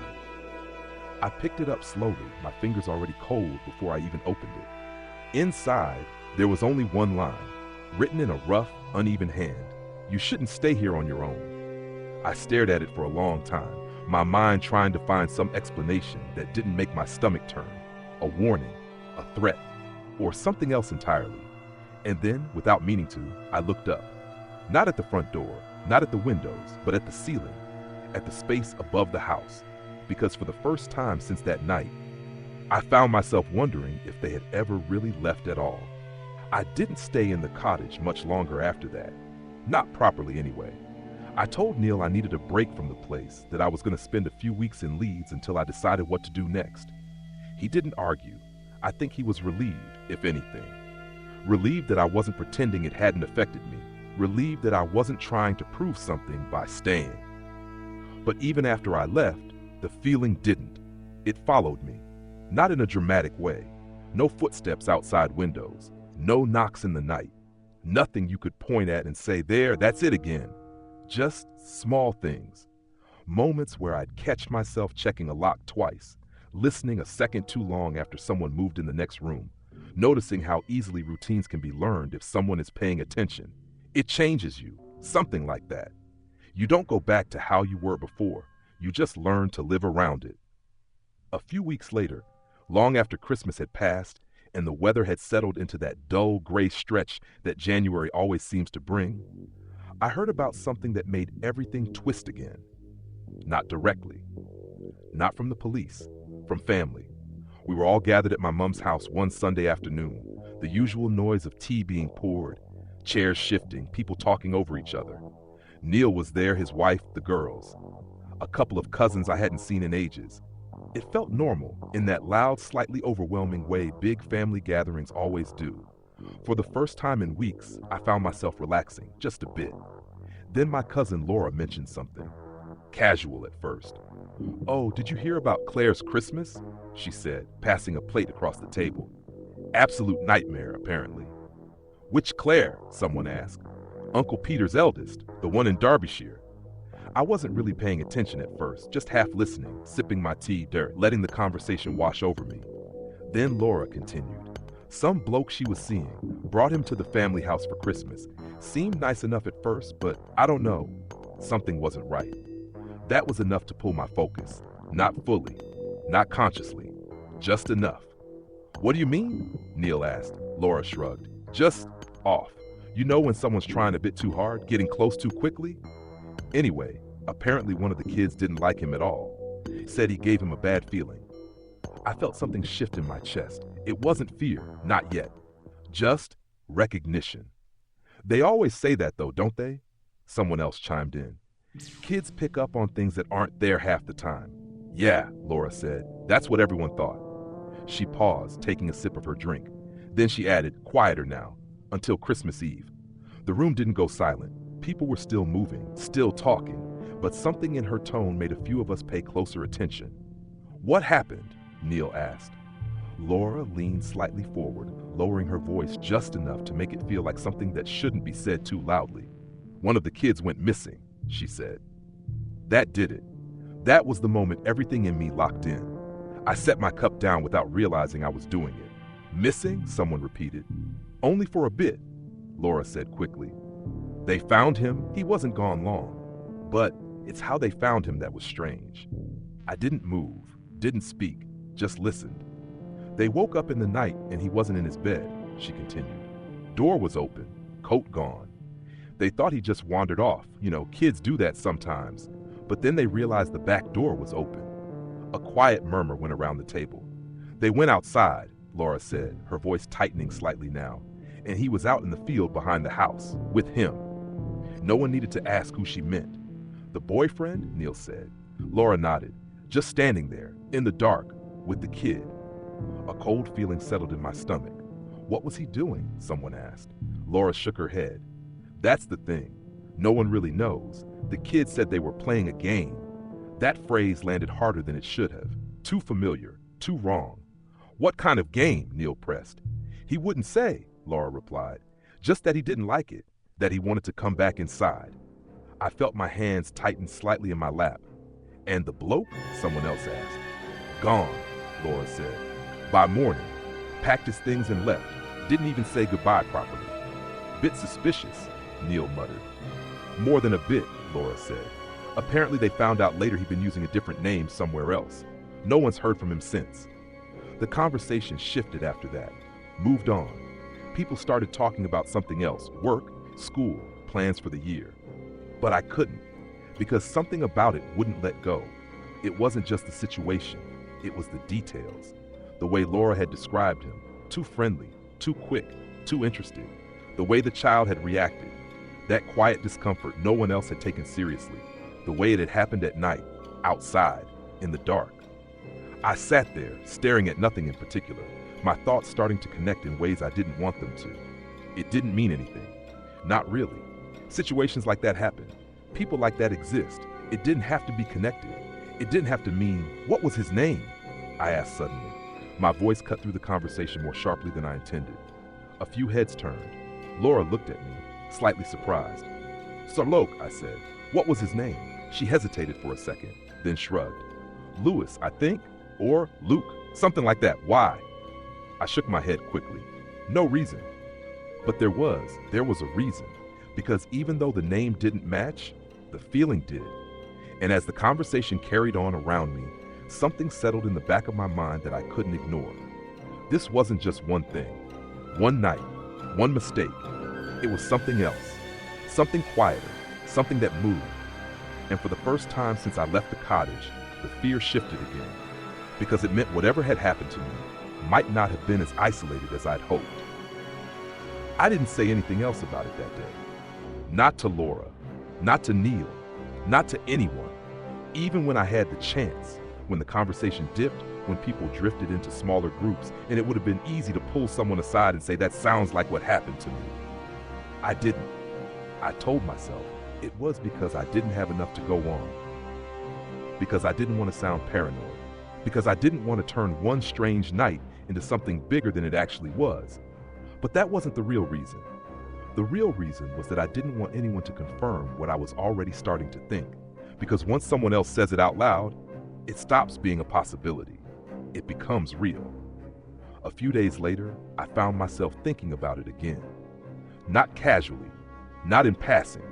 I picked it up slowly, my fingers already cold before I even opened it. Inside, there was only one line, written in a rough, uneven hand. You shouldn't stay here on your own. I stared at it for a long time, my mind trying to find some explanation that didn't make my stomach turn. A warning, a threat, or something else entirely. And then, without meaning to, I looked up. Not at the front door, not at the windows, but at the ceiling, at the space above the house. Because for the first time since that night, I found myself wondering if they had ever really left at all. I didn't stay in the cottage much longer after that. Not properly anyway. I told Neil I needed a break from the place, that I was going to spend a few weeks in Leeds until I decided what to do next. He didn't argue. I think he was relieved, if anything. Relieved that I wasn't pretending it hadn't affected me. Relieved that I wasn't trying to prove something by staying. But even after I left, the feeling didn't. It followed me. Not in a dramatic way. No footsteps outside windows. No knocks in the night. Nothing you could point at and say, there, that's it again. Just small things. Moments where I'd catch myself checking a lock twice, listening a second too long after someone moved in the next room, noticing how easily routines can be learned if someone is paying attention. It changes you, something like that. You don't go back to how you were before. You just learn to live around it. A few weeks later, long after Christmas had passed and the weather had settled into that dull gray stretch that January always seems to bring, I heard about something that made everything twist again. Not directly. Not from the police. From family. We were all gathered at my mom's house one Sunday afternoon. The usual noise of tea being poured, chairs shifting, people talking over each other. Neil was there, his wife, the girls. A couple of cousins I hadn't seen in ages. It felt normal, in that loud, slightly overwhelming way big family gatherings always do. For the first time in weeks, I found myself relaxing, just a bit. Then my cousin Laura mentioned something. Casual at first. "Oh, did you hear about Claire's Christmas?" she said, passing a plate across the table. Absolute nightmare, apparently. "Which Claire?" someone asked. "Uncle Peter's eldest, the one in Derbyshire." I wasn't really paying attention at first, just half listening, sipping my tea, letting the conversation wash over me. Then Laura continued. Some bloke she was seeing brought him to the family house for Christmas. Seemed nice enough at first, but I don't know. Something wasn't right. That was enough to pull my focus. Not fully, not consciously, just enough. "What do you mean?" Neil asked. Laura shrugged. "Just off. You know when someone's trying a bit too hard, getting close too quickly?" Anyway, apparently one of the kids didn't like him at all. Said he gave him a bad feeling. I felt something shift in my chest. It wasn't fear, not yet. Just recognition. "They always say that though, don't they?" Someone else chimed in. "Kids pick up on things that aren't there half the time." "Yeah," Laura said. "That's what everyone thought." She paused, taking a sip of her drink. Then she added, quieter now, until Christmas Eve. The room didn't go silent. People were still moving, still talking, but something in her tone made a few of us pay closer attention. "What happened?" Neil asked. Laura leaned slightly forward, lowering her voice just enough to make it feel like something that shouldn't be said too loudly. "One of the kids went missing," she said. That did it. That was the moment everything in me locked in. I set my cup down without realizing I was doing it. "Missing?" someone repeated. "Only for a bit," Laura said quickly. "They found him. He wasn't gone long. But it's how they found him that was strange." I didn't move, didn't speak, just listened. "They woke up in the night and he wasn't in his bed," she continued. "Door was open, coat gone. They thought he just wandered off. You know, kids do that sometimes. But then they realized the back door was open." A quiet murmur went around the table. "They went outside," Laura said, her voice tightening slightly now, "and he was out in the field behind the house, with him." No one needed to ask who she meant. "The boyfriend?" Neil said. Laura nodded. "Just standing there, in the dark, with the kid." A cold feeling settled in my stomach. "What was he doing?" someone asked. Laura shook her head. "That's the thing. No one really knows. The kid said they were playing a game." That phrase landed harder than it should have. Too familiar, too wrong. "What kind of game?" Neil pressed. "He wouldn't say," Laura replied. "Just that he didn't like it, that he wanted to come back inside." I felt my hands tighten slightly in my lap. "And the bloke?" someone else asked. "Gone," Laura said. "By morning. Packed his things and left. Didn't even say goodbye properly." "Bit suspicious," Neil muttered. "More than a bit," Laura said. "Apparently they found out later he'd been using a different name somewhere else. No one's heard from him since." The conversation shifted after that, moved on. People started talking about something else, work, school, plans for the year. But I couldn't, because something about it wouldn't let go. It wasn't just the situation, it was the details. The way Laura had described him, too friendly, too quick, too interested. The way the child had reacted, that quiet discomfort no one else had taken seriously. The way it had happened at night, outside, in the dark. I sat there, staring at nothing in particular, my thoughts starting to connect in ways I didn't want them to. It didn't mean anything. Not really. Situations like that happen. People like that exist. It didn't have to be connected. It didn't have to mean, what was his name? I asked suddenly. My voice cut through the conversation more sharply than I intended. A few heads turned. Laura looked at me, slightly surprised. Sir Loke, I said. What was his name? She hesitated for a second, then shrugged. Louis, I think, or Luke, something like that. Why? I shook my head quickly. No reason. But there was a reason, because even though the name didn't match, the feeling did. And as the conversation carried on around me, something settled in the back of my mind that I couldn't ignore. This wasn't just one thing, one night, one mistake. It was something else, something quieter, something that moved. And for the first time since I left the cottage, the fear shifted again, because it meant whatever had happened to me might not have been as isolated as I'd hoped. I didn't say anything else about it that day. Not to Laura, not to Neil, not to anyone. Even when I had the chance, when the conversation dipped, when people drifted into smaller groups, and it would have been easy to pull someone aside and say, that sounds like what happened to me. I didn't. I told myself it was because I didn't have enough to go on. Because I didn't want to sound paranoid. Because I didn't want to turn one strange night into something bigger than it actually was. But that wasn't the real reason. The real reason was that I didn't want anyone to confirm what I was already starting to think. Because once someone else says it out loud, it stops being a possibility. It becomes real. A few days later, I found myself thinking about it again. Not casually, not in passing,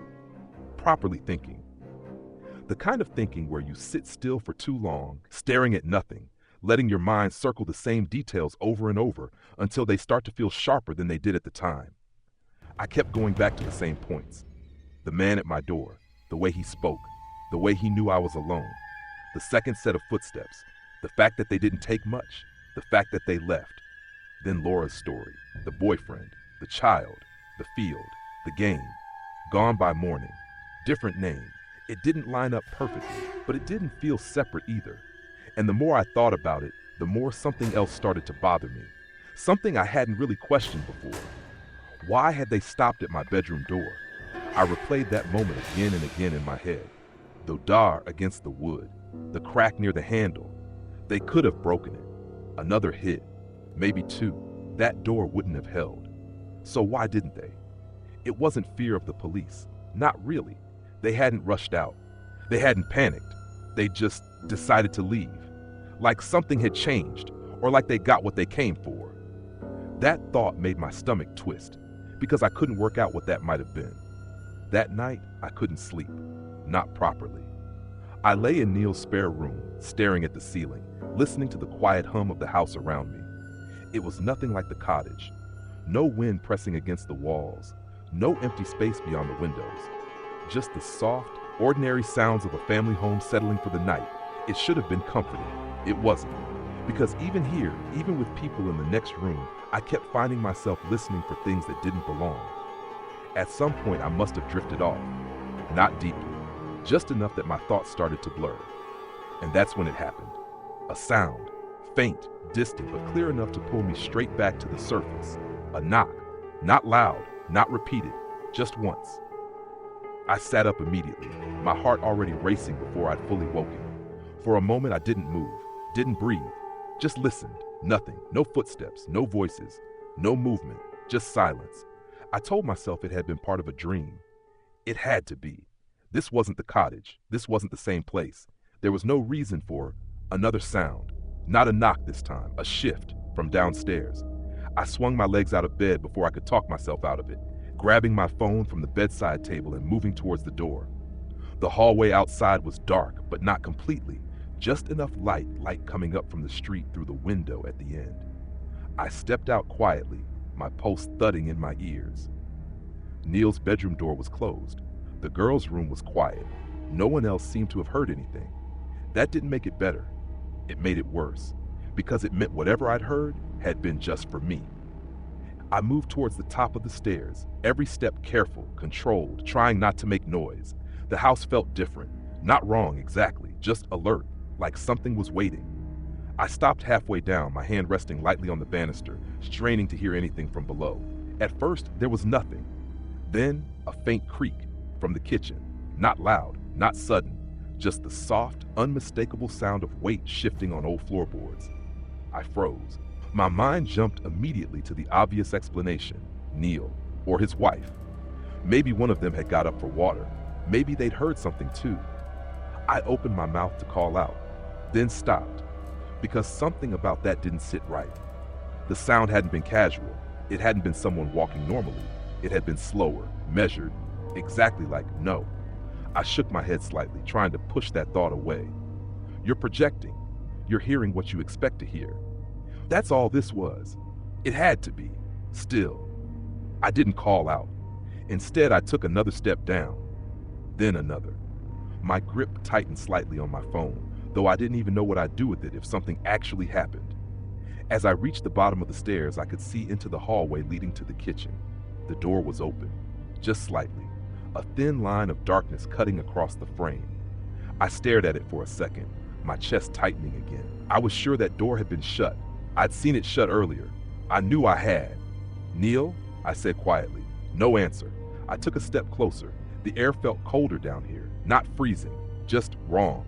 properly thinking. The kind of thinking where you sit still for too long, staring at nothing, letting your mind circle the same details over and over until they start to feel sharper than they did at the time. I kept going back to the same points. The man at my door, the way he spoke, the way he knew I was alone, the second set of footsteps, the fact that they didn't take much, the fact that they left. Then Laura's story, the boyfriend, the child, the field, the game, gone by morning, different name. It didn't line up perfectly, but it didn't feel separate either. And the more I thought about it, the more something else started to bother me. Something I hadn't really questioned before. Why had they stopped at my bedroom door? I replayed that moment again and again in my head. The dar against the wood, the crack near the handle. They could have broken it. Another hit, maybe two. That door wouldn't have held. So why didn't they? It wasn't fear of the police. Not really. They hadn't rushed out. They hadn't panicked. They just decided to leave. Like something had changed, or like they got what they came for. That thought made my stomach twist, because I couldn't work out what that might have been. That night, I couldn't sleep. Not properly. I lay in Neil's spare room, staring at the ceiling, listening to the quiet hum of the house around me. It was nothing like the cottage. No wind pressing against the walls. No empty space beyond the windows. Just the soft, ordinary sounds of a family home settling for the night. It should have been comforting. It wasn't. Because even here, even with people in the next room, I kept finding myself listening for things that didn't belong. At some point, I must have drifted off. Not deeply. Just enough that my thoughts started to blur. And that's when it happened. A sound. Faint, distant, but clear enough to pull me straight back to the surface. A knock. Not loud, not repeated. Just once. I sat up immediately, my heart already racing before I'd fully woken. For a moment, I didn't move, didn't breathe, just listened. Nothing, no footsteps, no voices, no movement, just silence. I told myself it had been part of a dream. It had to be. This wasn't the cottage. This wasn't the same place. There was no reason for another sound. Not a knock this time, a shift from downstairs. I swung my legs out of bed before I could talk myself out of it, grabbing my phone from the bedside table and moving towards the door. The hallway outside was dark, but not completely. Just enough light coming up from the street through the window at the end. I stepped out quietly, my pulse thudding in my ears. Neil's bedroom door was closed. The girls' room was quiet. No one else seemed to have heard anything. That didn't make it better. It made it worse, because it meant whatever I'd heard had been just for me. I moved towards the top of the stairs, every step careful, controlled, trying not to make noise. The house felt different, not wrong exactly, just alert, like something was waiting. I stopped halfway down, my hand resting lightly on the banister, straining to hear anything from below. At first, there was nothing. Then, a faint creak from the kitchen. Not loud, not sudden, just the soft, unmistakable sound of weight shifting on old floorboards. I froze. My mind jumped immediately to the obvious explanation: Neil, or his wife. Maybe one of them had got up for water. Maybe they'd heard something too. I opened my mouth to call out, then stopped, because something about that didn't sit right. The sound hadn't been casual. It hadn't been someone walking normally. It had been slower, measured, exactly like no. I shook my head slightly, trying to push that thought away. You're projecting. You're hearing what you expect to hear. That's all this was. It had to be. Still, I didn't call out. Instead, I took another step down, then another. My grip tightened slightly on my phone, though I didn't even know what I'd do with it if something actually happened. As I reached the bottom of the stairs, I could see into the hallway leading to the kitchen. The door was open, just slightly, a thin line of darkness cutting across the frame. I stared at it for a second, my chest tightening again. I was sure that door had been shut. I'd seen it shut earlier. I knew I had. Neil? I said quietly. No answer. I took a step closer. The air felt colder down here, not freezing, just wrong.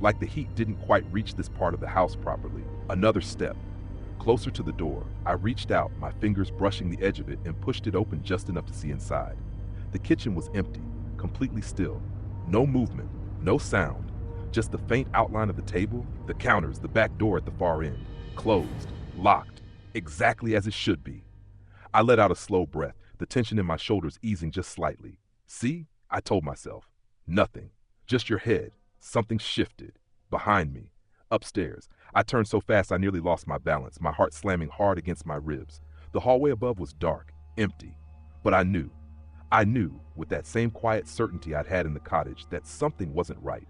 Like the heat didn't quite reach this part of the house properly. Another step. Closer to the door, I reached out, my fingers brushing the edge of it, and pushed it open just enough to see inside. The kitchen was empty, completely still. No movement, no sound, just the faint outline of the table, the counters, the back door at the far end. Closed, locked, exactly as it should be. I let out a slow breath, the tension in my shoulders easing just slightly. See? I told myself. Nothing. Just your head. Something shifted. Behind me. Upstairs. I turned so fast I nearly lost my balance, my heart slamming hard against my ribs. The hallway above was dark, empty. But I knew, with that same quiet certainty I'd had in the cottage, that something wasn't right.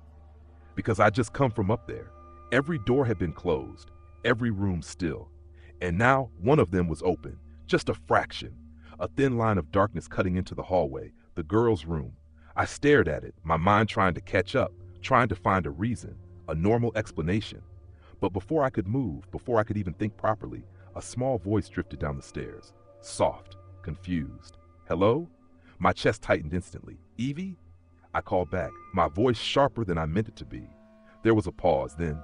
Because I'd just come from up there. Every door had been closed, every room still. And now one of them was open, just a fraction. A thin line of darkness cutting into the hallway, the girl's room. I stared at it, my mind trying to catch up, trying to find a reason, a normal explanation. But before I could move, before I could even think properly, a small voice drifted down the stairs. Soft, confused. Hello? My chest tightened instantly. Evie? I called back, my voice sharper than I meant it to be. There was a pause, then,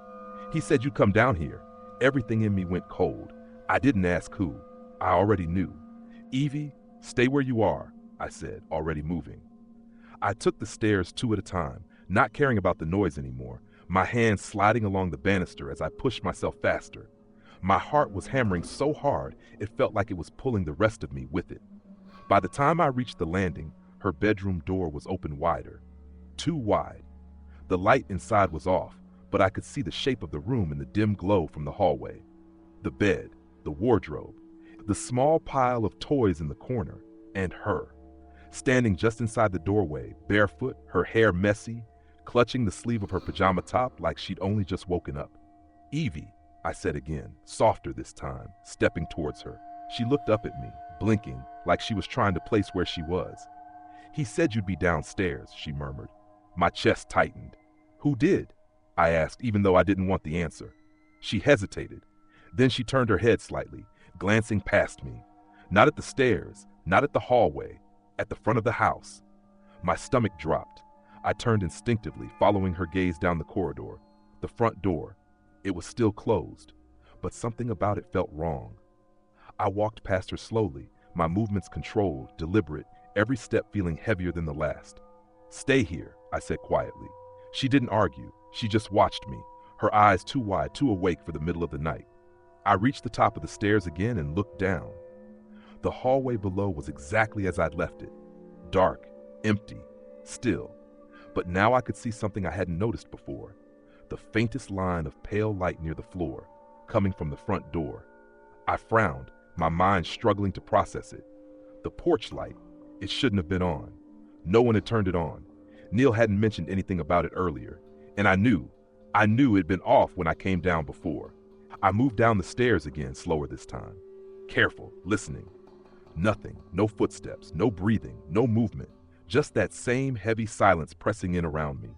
he said you'd come down here. Everything in me went cold. I didn't ask who. I already knew. Evie, stay where you are, I said, already moving. I took the stairs 2 at a time, not caring about the noise anymore, my hands sliding along the banister as I pushed myself faster. My heart was hammering so hard, it felt like it was pulling the rest of me with it. By the time I reached the landing, her bedroom door was open wider. Too wide. The light inside was off, but I could see the shape of the room in the dim glow from the hallway. The bed, the wardrobe, the small pile of toys in the corner, and her, standing just inside the doorway, barefoot, her hair messy, clutching the sleeve of her pajama top like she'd only just woken up. Evie, I said again, softer this time, stepping towards her. She looked up at me, blinking, like she was trying to place where she was. He said you'd be downstairs, she murmured. My chest tightened. Who did? I asked, even though I didn't want the answer. She hesitated. Then she turned her head slightly, glancing past me. Not at the stairs, not at the hallway, at the front of the house. My stomach dropped. I turned instinctively, following her gaze down the corridor. The front door. It was still closed, but something about it felt wrong. I walked past her slowly, my movements controlled, deliberate, every step feeling heavier than the last. Stay here, I said quietly. She didn't argue. She just watched me, her eyes too wide, too awake for the middle of the night. I reached the top of the stairs again and looked down. The hallway below was exactly as I'd left it. Dark, empty, still. But now I could see something I hadn't noticed before. The faintest line of pale light near the floor, coming from the front door. I frowned, my mind struggling to process it. The porch light, it shouldn't have been on. No one had turned it on. Neil hadn't mentioned anything about it earlier. And I knew it'd been off when I came down before. I moved down the stairs again, slower this time. Careful, listening. Nothing, no footsteps, no breathing, no movement. Just that same heavy silence pressing in around me.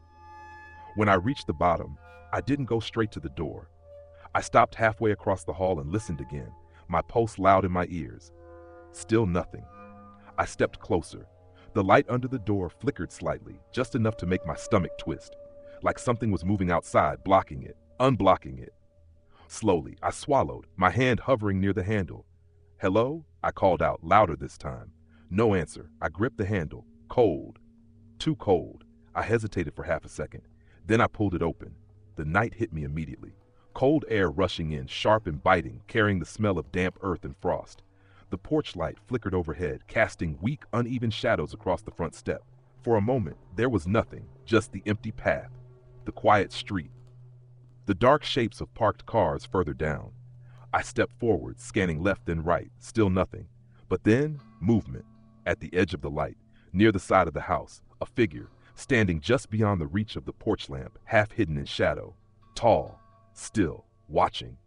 When I reached the bottom, I didn't go straight to the door. I stopped halfway across the hall and listened again, my pulse loud in my ears. Still nothing. I stepped closer. The light under the door flickered slightly, just enough to make my stomach twist, like something was moving outside, blocking it, unblocking it. Slowly, I swallowed, my hand hovering near the handle. "Hello?" I called out, louder this time. No answer. I gripped the handle. Cold. Too cold. I hesitated for half a second. Then I pulled it open. The night hit me immediately. Cold air rushing in, sharp and biting, carrying the smell of damp earth and frost. The porch light flickered overhead, casting weak, uneven shadows across the front step. For a moment, there was nothing, just the empty path, the quiet street, the dark shapes of parked cars further down. I stepped forward, scanning left and right, still nothing. But then, movement. At the edge of the light, near the side of the house, a figure, standing just beyond the reach of the porch lamp, half hidden in shadow. Tall, still, watching.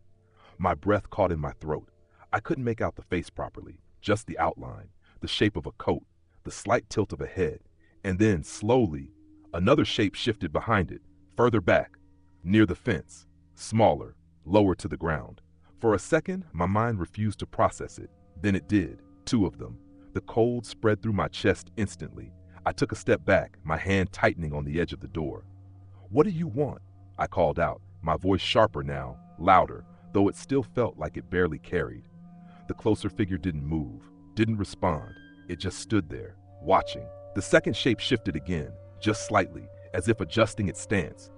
My breath caught in my throat. I couldn't make out the face properly, just the outline, the shape of a coat, the slight tilt of a head. And then, slowly, another shape shifted behind it, further back, near the fence, smaller, lower to the ground. For a second, my mind refused to process it. Then it did, 2 of them. The cold spread through my chest instantly. I took a step back, my hand tightening on the edge of the door. "What do you want?" I called out, my voice sharper now, louder, though it still felt like it barely carried. The closer figure didn't move, didn't respond. It just stood there, watching. The second shape shifted again, just slightly, as if adjusting its stance.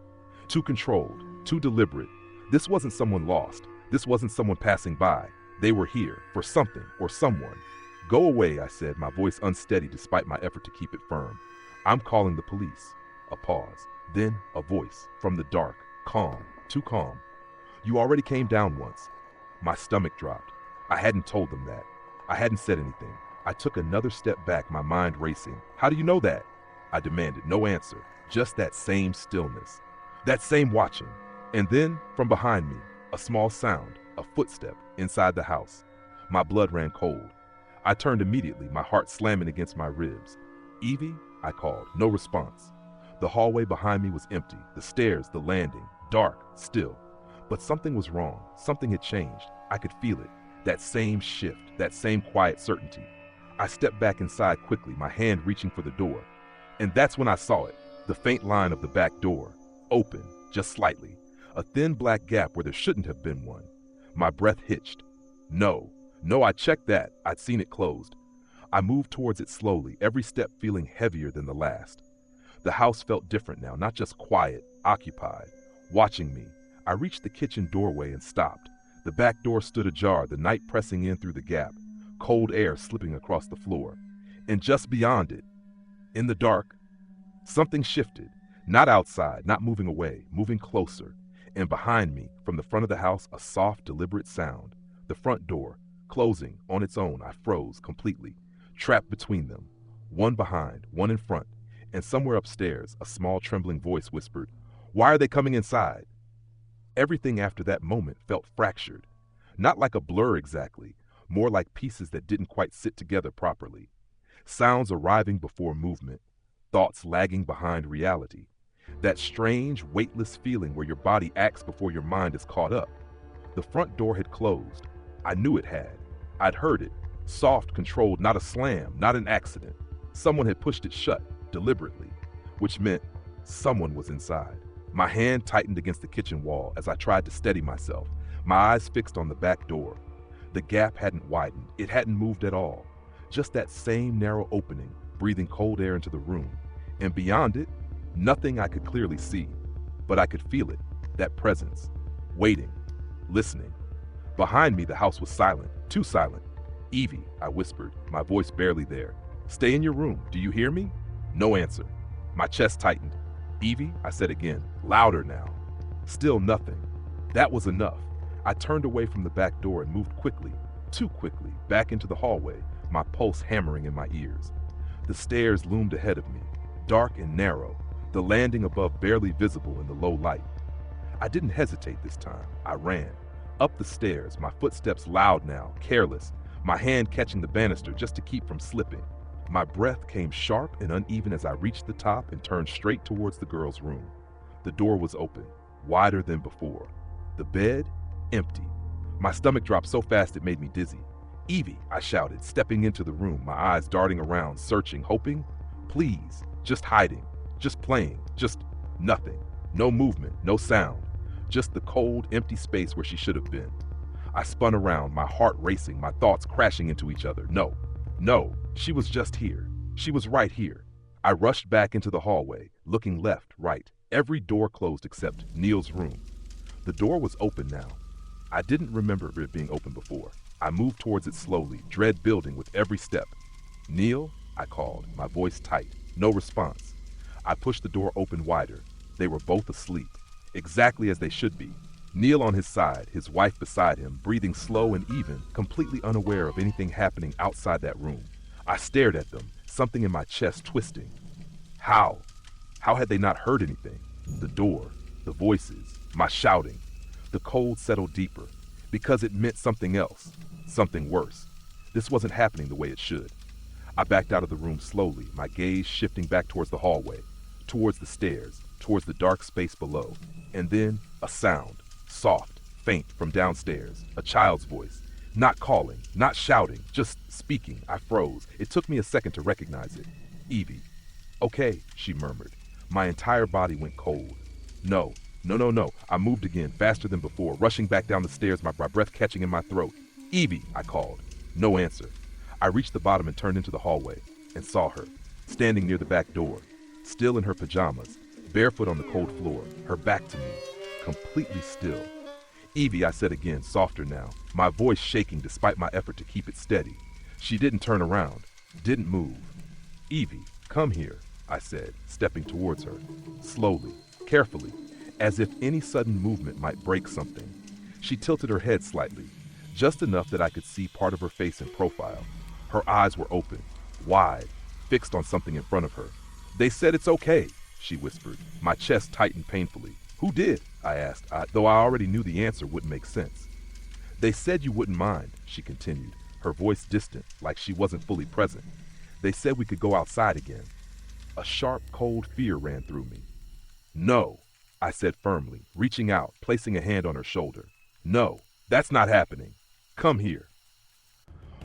Too controlled, too deliberate. This wasn't someone lost. This wasn't someone passing by. They were here, for something or someone. "Go away," I said, my voice unsteady despite my effort to keep it firm. "I'm calling the police." A pause. Then a voice, from the dark, calm, too calm. "You already came down once." My stomach dropped. I hadn't told them that. I hadn't said anything. I took another step back, my mind racing. "How do you know that?" I demanded. No answer, just that same stillness, that same watching. And then, from behind me, a small sound, a footstep, inside the house. My blood ran cold. I turned immediately, my heart slamming against my ribs. "Evie?" I called. No response. The hallway behind me was empty, the stairs, the landing, dark, still. But something was wrong. Something had changed. I could feel it. That same shift, that same quiet certainty. I stepped back inside quickly, my hand reaching for the door. And that's when I saw it, the faint line of the back door, open, just slightly, a thin black gap where there shouldn't have been one. My breath hitched. No, I checked that. I'd seen it closed. I moved towards it slowly, every step feeling heavier than the last. The house felt different now, not just quiet, occupied, watching me. I reached the kitchen doorway and stopped. The back door stood ajar, the night pressing in through the gap, cold air slipping across the floor. And just beyond it, in the dark, something shifted. Not outside, not moving away, moving closer. And behind me, from the front of the house, a soft, deliberate sound. The front door, closing on its own. I froze completely, trapped between them. One behind, one in front. And somewhere upstairs, a small, trembling voice whispered, "Why are they coming inside?" Everything after that moment felt fractured. Not like a blur exactly, more like pieces that didn't quite sit together properly. Sounds arriving before movement, thoughts lagging behind reality. That strange, weightless feeling where your body acts before your mind is caught up. The front door had closed. I knew it had. I'd heard it. Soft, controlled, not a slam, not an accident. Someone had pushed it shut, deliberately, which meant someone was inside. My hand tightened against the kitchen wall as I tried to steady myself, my eyes fixed on the back door. The gap hadn't widened. It hadn't moved at all. Just that same narrow opening, breathing cold air into the room. And beyond it, nothing I could clearly see. But I could feel it, that presence, waiting, listening. Behind me, the house was silent, too silent. "Evie," I whispered, my voice barely there. "Stay in your room. Do you hear me?" No answer. My chest tightened. "Evie," I said again, louder now. Still nothing. That was enough. I turned away from the back door and moved quickly, too quickly, back into the hallway, my pulse hammering in my ears. The stairs loomed ahead of me, dark and narrow, the landing above barely visible in the low light. I didn't hesitate this time. I ran. Up the stairs, my footsteps loud now, careless, my hand catching the banister just to keep from slipping. My breath came sharp and uneven as I reached the top and turned straight towards the girl's room. The door was open, wider than before. The bed, empty. My stomach dropped so fast it made me dizzy. "Evie," I shouted, stepping into the room, my eyes darting around, searching, hoping. Please, just hiding, just playing, just nothing. No movement, no sound. Just the cold, empty space where she should have been. I spun around, my heart racing, my thoughts crashing into each other. No, she was just here. She was right here. I rushed back into the hallway, looking left, right. Every door closed except Neil's room. The door was open now. I didn't remember it being open before. I moved towards it slowly, dread building with every step. "Neil?" I called, my voice tight. No response. I pushed the door open wider. They were both asleep, exactly as they should be. Neil on his side, his wife beside him, breathing slow and even, completely unaware of anything happening outside that room. I stared at them, something in my chest twisting. How? How had they not heard anything? The door, the voices, my shouting. The cold settled deeper, because it meant something else, something worse. This wasn't happening the way it should. I backed out of the room slowly, my gaze shifting back towards the hallway, towards the stairs, towards the dark space below. And then, a sound, soft, faint, from downstairs, a child's voice. Not calling, not shouting, just speaking. I froze. It took me a second to recognize it. "Evie." "Okay," she murmured. My entire body went cold. No. I moved again, faster than before, rushing back down the stairs, my breath catching in my throat. "Evie," I called. No answer. I reached the bottom and turned into the hallway, and saw her, standing near the back door, still in her pajamas, barefoot on the cold floor, her back to me, completely still. "Evie," I said again, softer now, my voice shaking despite my effort to keep it steady. She didn't turn around, didn't move. "Evie, come here," I said, stepping towards her, slowly, carefully, as if any sudden movement might break something. She tilted her head slightly, just enough that I could see part of her face in profile. Her eyes were open, wide, fixed on something in front of her. "They said it's okay," she whispered. My chest tightened painfully. "Who did?" I asked, though I already knew the answer wouldn't make sense. "They said you wouldn't mind," she continued, her voice distant, like she wasn't fully present. "They said we could go outside again." A sharp, cold fear ran through me. "No," I said firmly, reaching out, placing a hand on her shoulder. "No, that's not happening. Come here."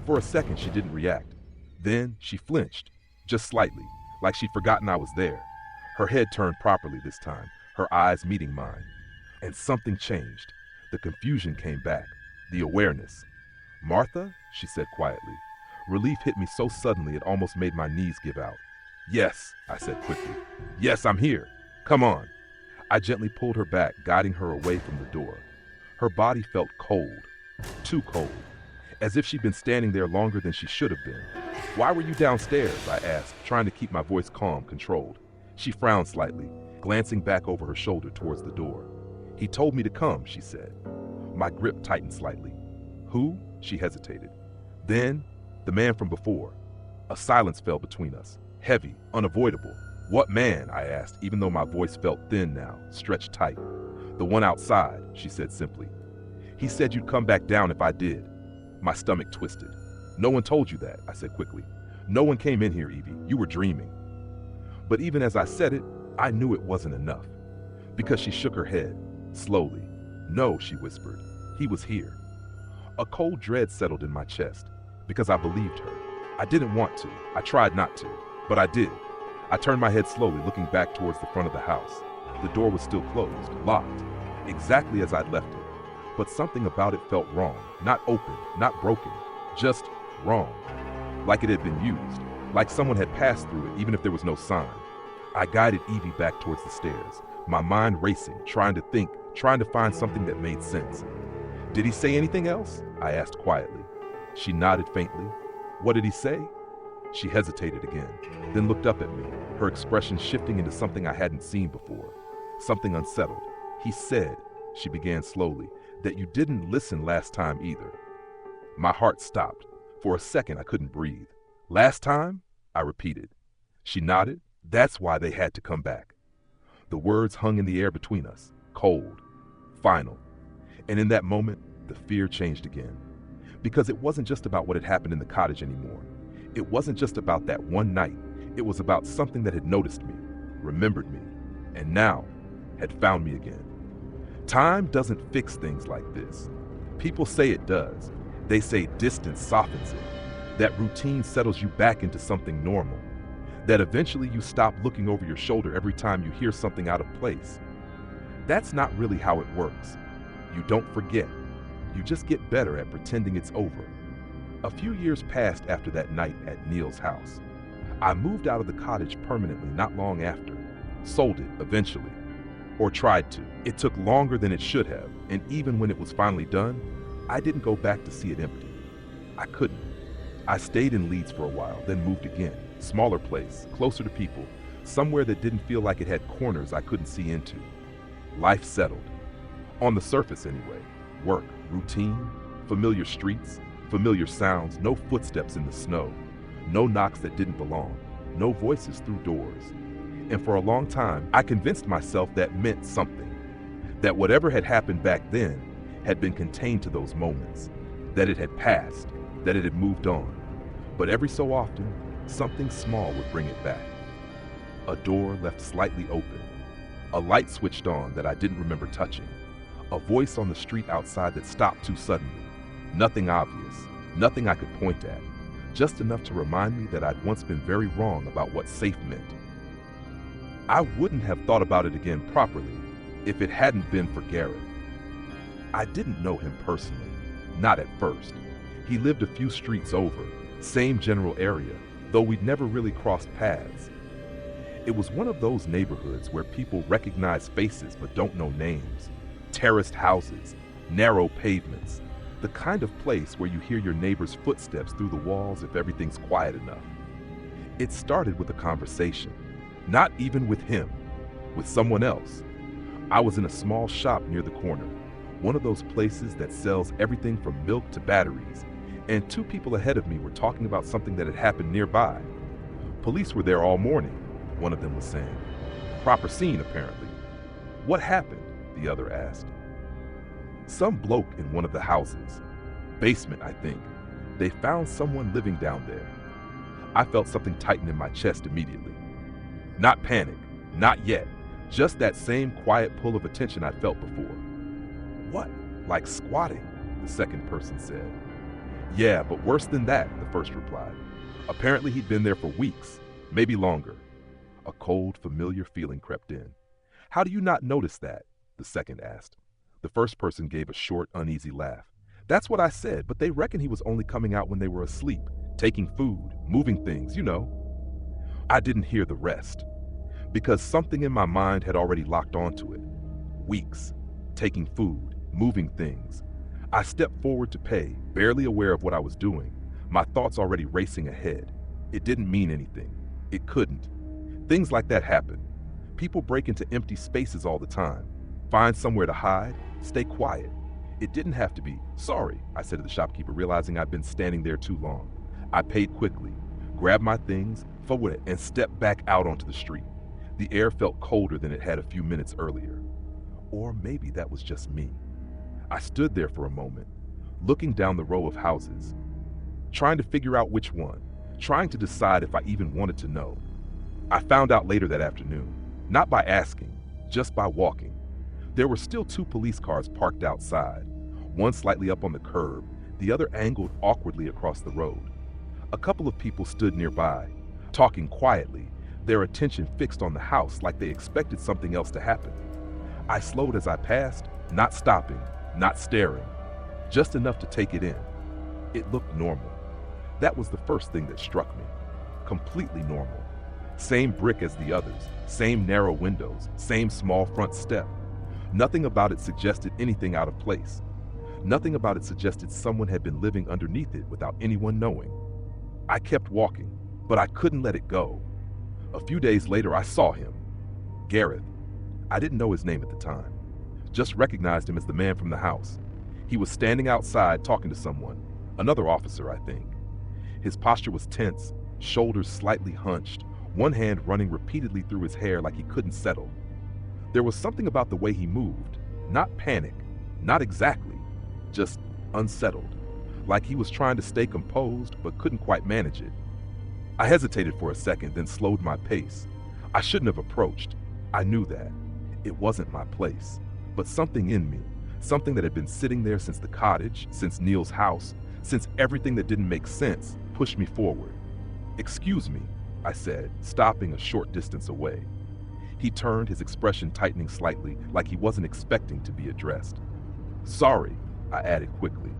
For a second, she didn't react. Then she flinched, just slightly, like she'd forgotten I was there. Her head turned properly this time, her eyes meeting mine. And something changed. The confusion came back, the awareness. "Martha?" she said quietly. Relief hit me so suddenly it almost made my knees give out. "Yes," I said quickly. "Yes, I'm here. Come on." I gently pulled her back, guiding her away from the door. Her body felt cold, too cold, as if she'd been standing there longer than she should have been. "Why were you downstairs?" I asked, trying to keep my voice calm, controlled. She frowned slightly, glancing back over her shoulder towards the door. "He told me to come," she said. My grip tightened slightly. "Who?" She hesitated. "Then, the man from before." A silence fell between us, heavy, unavoidable. "What man?" I asked, even though my voice felt thin now, stretched tight. "The one outside," she said simply. "He said you'd come back down if I did." My stomach twisted. "No one told you that," I said quickly. "No one came in here, Evie. You were dreaming." But even as I said it, I knew it wasn't enough. Because she shook her head, slowly. "No," she whispered. "He was here." A cold dread settled in my chest, because I believed her. I didn't want to. I tried not to, but I did. I turned my head slowly, looking back towards the front of the house. The door was still closed, locked, exactly as I'd left it. But something about it felt wrong. Not open, not broken, just wrong. Like it had been used, like someone had passed through it even if there was no sign. I guided Evie back towards the stairs, my mind racing, trying to think, trying to find something that made sense. "Did he say anything else?" I asked quietly. She nodded faintly. "What did he say?" She hesitated again, then looked up at me, her expression shifting into something I hadn't seen before, something unsettled. "He said," she began slowly, "that you didn't listen last time either." My heart stopped. For a second, I couldn't breathe. "Last time?" I repeated. She nodded. "That's why they had to come back." The words hung in the air between us, cold, final. And in that moment, the fear changed again. Because it wasn't just about what had happened in the cottage anymore. It wasn't just about that one night. It was about something that had noticed me, remembered me, and now had found me again. Time doesn't fix things like this. People say it does. They say distance softens it, that routine settles you back into something normal, that eventually you stop looking over your shoulder every time you hear something out of place. That's not really how it works. You don't forget. You just get better at pretending it's over. A few years passed after that night at Neil's house. I moved out of the cottage permanently not long after, sold it eventually, or tried to. It took longer than it should have, and even when it was finally done, I didn't go back to see it empty. I couldn't. I stayed in Leeds for a while, then moved again. Smaller place, closer to people, somewhere that didn't feel like it had corners I couldn't see into. Life settled. On the surface anyway. Work, routine, familiar streets, familiar sounds, no footsteps in the snow, no knocks that didn't belong, no voices through doors. And for a long time, I convinced myself that meant something. That whatever had happened back then had been contained to those moments. That it had passed, that it had moved on. But every so often, something small would bring it back. A door left slightly open. A light switched on that I didn't remember touching. A voice on the street outside that stopped too suddenly. Nothing obvious, nothing I could point at. Just enough to remind me that I'd once been very wrong about what safe meant. I wouldn't have thought about it again properly if it hadn't been for Gareth. I didn't know him personally, not at first. He lived a few streets over, same general area, though we'd never really crossed paths. It was one of those neighborhoods where people recognize faces but don't know names. Terraced houses, narrow pavements, the kind of place where you hear your neighbor's footsteps through the walls if everything's quiet enough. It started with a conversation, not even with him, with someone else. I was in a small shop near the corner, one of those places that sells everything from milk to batteries, and two people ahead of me were talking about something that had happened nearby. Police were there all morning, one of them was saying. Proper scene, apparently. What happened? The other asked. Some bloke in one of the houses. Basement, I think. They found someone living down there. I felt something tighten in my chest immediately. Not panic, not yet. Just that same quiet pull of attention I'd felt before. What? Like squatting? The second person said. Yeah, but worse than that, the first replied. Apparently he'd been there for weeks, maybe longer. A cold, familiar feeling crept in. How do you not notice that? The second asked. The first person gave a short, uneasy laugh. That's what I said, but they reckon he was only coming out when they were asleep, taking food, moving things, you know. I didn't hear the rest, because something in my mind had already locked onto it. Weeks, taking food, moving things. I stepped forward to pay, barely aware of what I was doing, my thoughts already racing ahead. It didn't mean anything. It couldn't. Things like that happen. People break into empty spaces all the time, find somewhere to hide, stay quiet. It didn't have to be. Sorry, I said to the shopkeeper, realizing I'd been standing there too long. I paid quickly, grabbed my things, forward, and stepped back out onto the street. The air felt colder than it had a few minutes earlier. Or maybe that was just me. I stood there for a moment, looking down the row of houses, trying to figure out which one, trying to decide if I even wanted to know. I found out later that afternoon, not by asking, just by walking. There were still two police cars parked outside, one slightly up on the curb, the other angled awkwardly across the road. A couple of people stood nearby, talking quietly, their attention fixed on the house like they expected something else to happen. I slowed as I passed, not stopping, not staring, just enough to take it in. It looked normal. That was the first thing that struck me. Completely normal. Same brick as the others, same narrow windows, same small front step. Nothing about it suggested anything out of place. Nothing about it suggested someone had been living underneath it without anyone knowing. I kept walking, but I couldn't let it go. A few days later, I saw him. Gareth. I didn't know his name at the time. Just recognized him as the man from the house. He was standing outside talking to someone, another officer, I think. His posture was tense, shoulders slightly hunched, one hand running repeatedly through his hair like he couldn't settle. There was something about the way he moved, not panic, not exactly, just unsettled, like he was trying to stay composed but couldn't quite manage it. I hesitated for a second, then slowed my pace. I shouldn't have approached. I knew that. It wasn't my place. But something in me, something that had been sitting there since the cottage, since Neil's house, since everything that didn't make sense pushed me forward. "Excuse me," I said, stopping a short distance away. He turned, his expression tightening slightly, like he wasn't expecting to be addressed. "Sorry," I added quickly.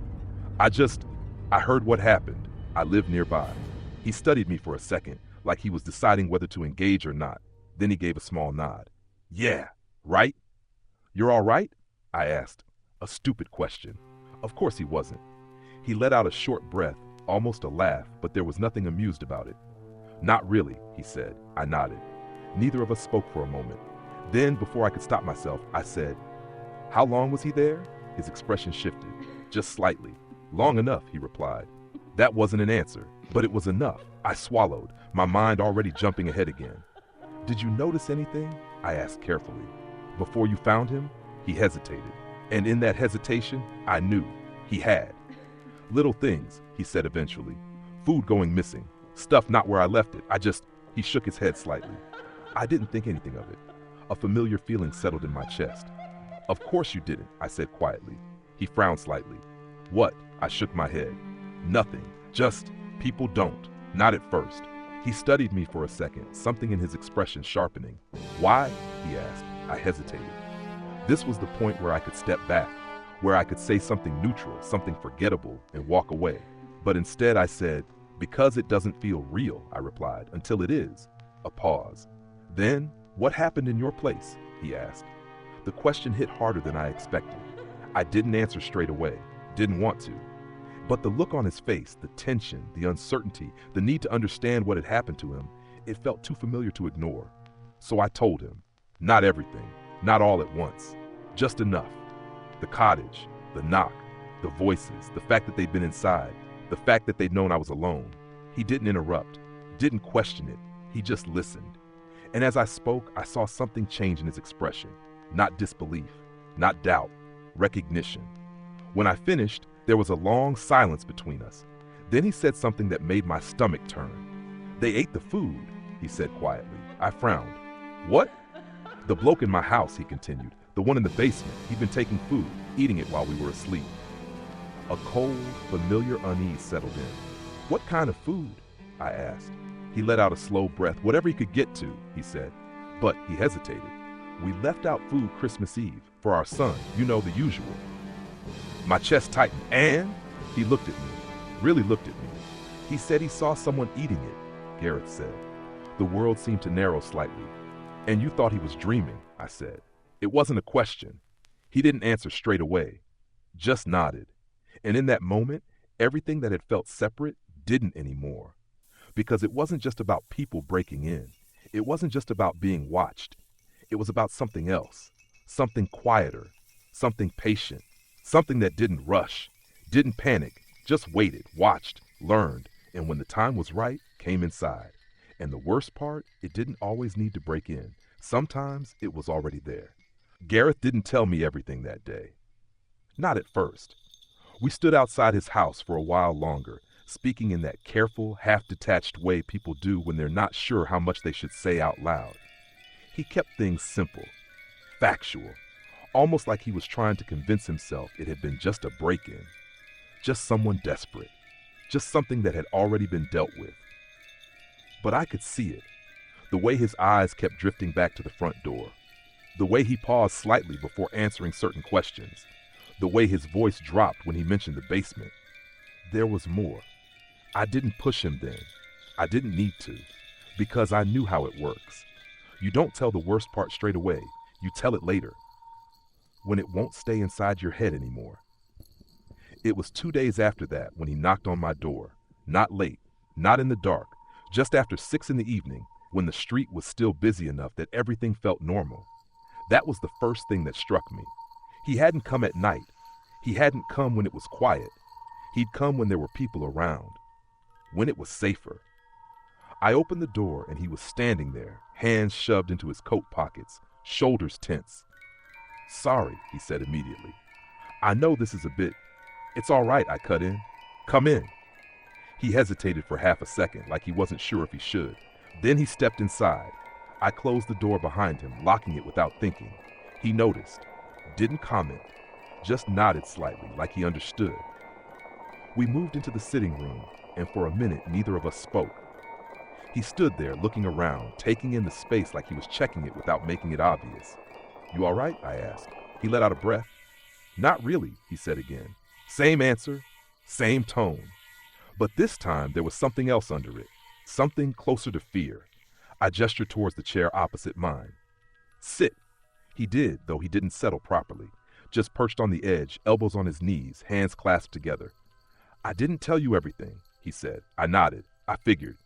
I heard what happened. I live nearby." He studied me for a second, like he was deciding whether to engage or not. Then he gave a small nod. "Yeah, right?" "You're all right?" I asked. A stupid question. Of course he wasn't. He let out a short breath, almost a laugh, but there was nothing amused about it. "Not really," he said. I nodded. Neither of us spoke for a moment. Then, before I could stop myself, I said, "How long was he there?" His expression shifted, just slightly. "Long enough," he replied. That wasn't an answer, but it was enough. I swallowed, my mind already jumping ahead again. "Did you notice anything?" I asked carefully. "Before you found him?" He hesitated, and in that hesitation, I knew he had. "Little things," he said eventually. "Food going missing, stuff not where I left it. He shook his head slightly. I didn't think anything of it. A familiar feeling settled in my chest. "Of course you didn't," I said quietly. He frowned slightly. "What?" I shook my head. "Nothing. Just people don't. Not at first." He studied me for a second, something in his expression sharpening. "Why?" he asked. I hesitated. This was the point where I could step back, where I could say something neutral, something forgettable, and walk away. But instead I said, "Because it doesn't feel real," I replied, "until it is." A pause. "Then, what happened in your place?" he asked. The question hit harder than I expected. I didn't answer straight away, didn't want to. But the look on his face, the tension, the uncertainty, the need to understand what had happened to him, it felt too familiar to ignore. So I told him, not everything, not all at once, just enough. The cottage, the knock, the voices, the fact that they'd been inside, the fact that they'd known I was alone. He didn't interrupt, didn't question it, he just listened. And as I spoke, I saw something change in his expression. Not disbelief, not doubt, recognition. When I finished, there was a long silence between us. Then he said something that made my stomach turn. "They ate the food," he said quietly. I frowned. "What?" "The bloke in my house," he continued. "The one in the basement. He'd been taking food, eating it while we were asleep." A cold, familiar unease settled in. "What kind of food?" I asked. He let out a slow breath. "Whatever he could get to," he said. But he hesitated. "We left out food Christmas Eve for our son, the usual." My chest tightened, and he looked at me, really looked at me. "He said he saw someone eating it," Gareth said. The world seemed to narrow slightly. "And you thought he was dreaming," I said. It wasn't a question. He didn't answer straight away, just nodded. And in that moment, everything that had felt separate didn't anymore. Because it wasn't just about people breaking in. It wasn't just about being watched. It was about something else, something quieter, something patient, something that didn't rush, didn't panic, just waited, watched, learned, and when the time was right, came inside. And the worst part, it didn't always need to break in. Sometimes it was already there. Gareth didn't tell me everything that day. Not at first. We stood outside his house for a while longer, speaking in that careful, half-detached way people do when they're not sure how much they should say out loud. He kept things simple, factual, almost like he was trying to convince himself it had been just a break-in, just someone desperate, just something that had already been dealt with. But I could see it, the way his eyes kept drifting back to the front door, the way he paused slightly before answering certain questions, the way his voice dropped when he mentioned the basement. There was more. I didn't push him then. I didn't need to, because I knew how it works. You don't tell the worst part straight away. You tell it later, when it won't stay inside your head anymore. It was 2 days after that when he knocked on my door, not late, not in the dark, just after 6 in the evening, when the street was still busy enough that everything felt normal. That was the first thing that struck me. He hadn't come at night. He hadn't come when it was quiet. He'd come when there were people around, when it was safer. I opened the door and he was standing there, hands shoved into his coat pockets, shoulders tense. "Sorry," he said immediately. "I know this is a bit..." "It's all right," I cut in. "Come in." He hesitated for half a second, like he wasn't sure if he should. Then he stepped inside. I closed the door behind him, locking it without thinking. He noticed, didn't comment, just nodded slightly, like he understood. We moved into the sitting room, and for a minute neither of us spoke. He stood there looking around, taking in the space like he was checking it without making it obvious. "You all right?" I asked. He let out a breath. "Not really," he said again. Same answer, same tone. But this time there was something else under it, something closer to fear. I gestured towards the chair opposite mine. "Sit." He did, though he didn't settle properly, just perched on the edge, elbows on his knees, hands clasped together. "I didn't tell you everything," he said. I nodded. I figured.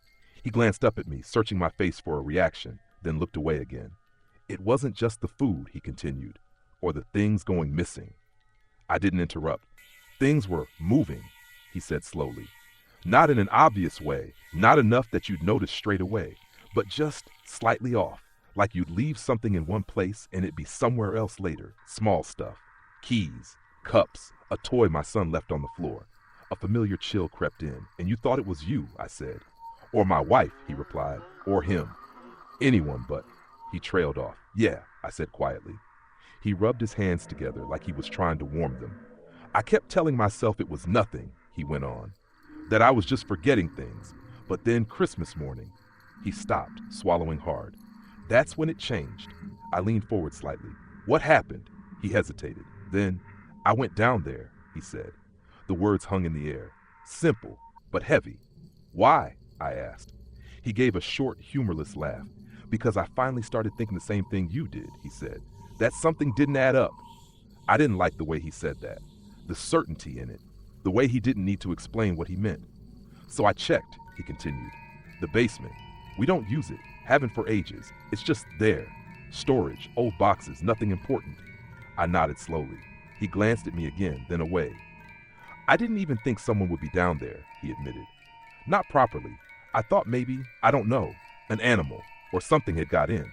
He glanced up at me, searching my face for a reaction, then looked away again. "It wasn't just the food," he continued, "or the things going missing." I didn't interrupt. "Things were moving," he said slowly. "Not in an obvious way, not enough that you'd notice straight away, but just slightly off, like you'd leave something in one place and it'd be somewhere else later. Small stuff. Keys, cups, a toy my son left on the floor." A familiar chill crept in. "And you thought it was you," I said. "Or my wife," he replied. "Or him. Anyone but." He trailed off. "Yeah," I said quietly. He rubbed his hands together like he was trying to warm them. "I kept telling myself it was nothing," he went on, "that I was just forgetting things. But then Christmas morning." He stopped, swallowing hard. "That's when it changed." I leaned forward slightly. "What happened?" He hesitated. Then, "I went down there," he said. The words hung in the air. Simple, but heavy. "Why?" I asked. He gave a short, humorless laugh. "Because I finally started thinking the same thing you did," he said. "That something didn't add up." I didn't like the way he said that. The certainty in it. The way he didn't need to explain what he meant. "So I checked," he continued. "The basement. We don't use it. Haven't for ages. It's just there. Storage, old boxes, nothing important." I nodded slowly. He glanced at me again, then away. "I didn't even think someone would be down there," he admitted. "Not properly. I thought maybe, I don't know, an animal or something had got in."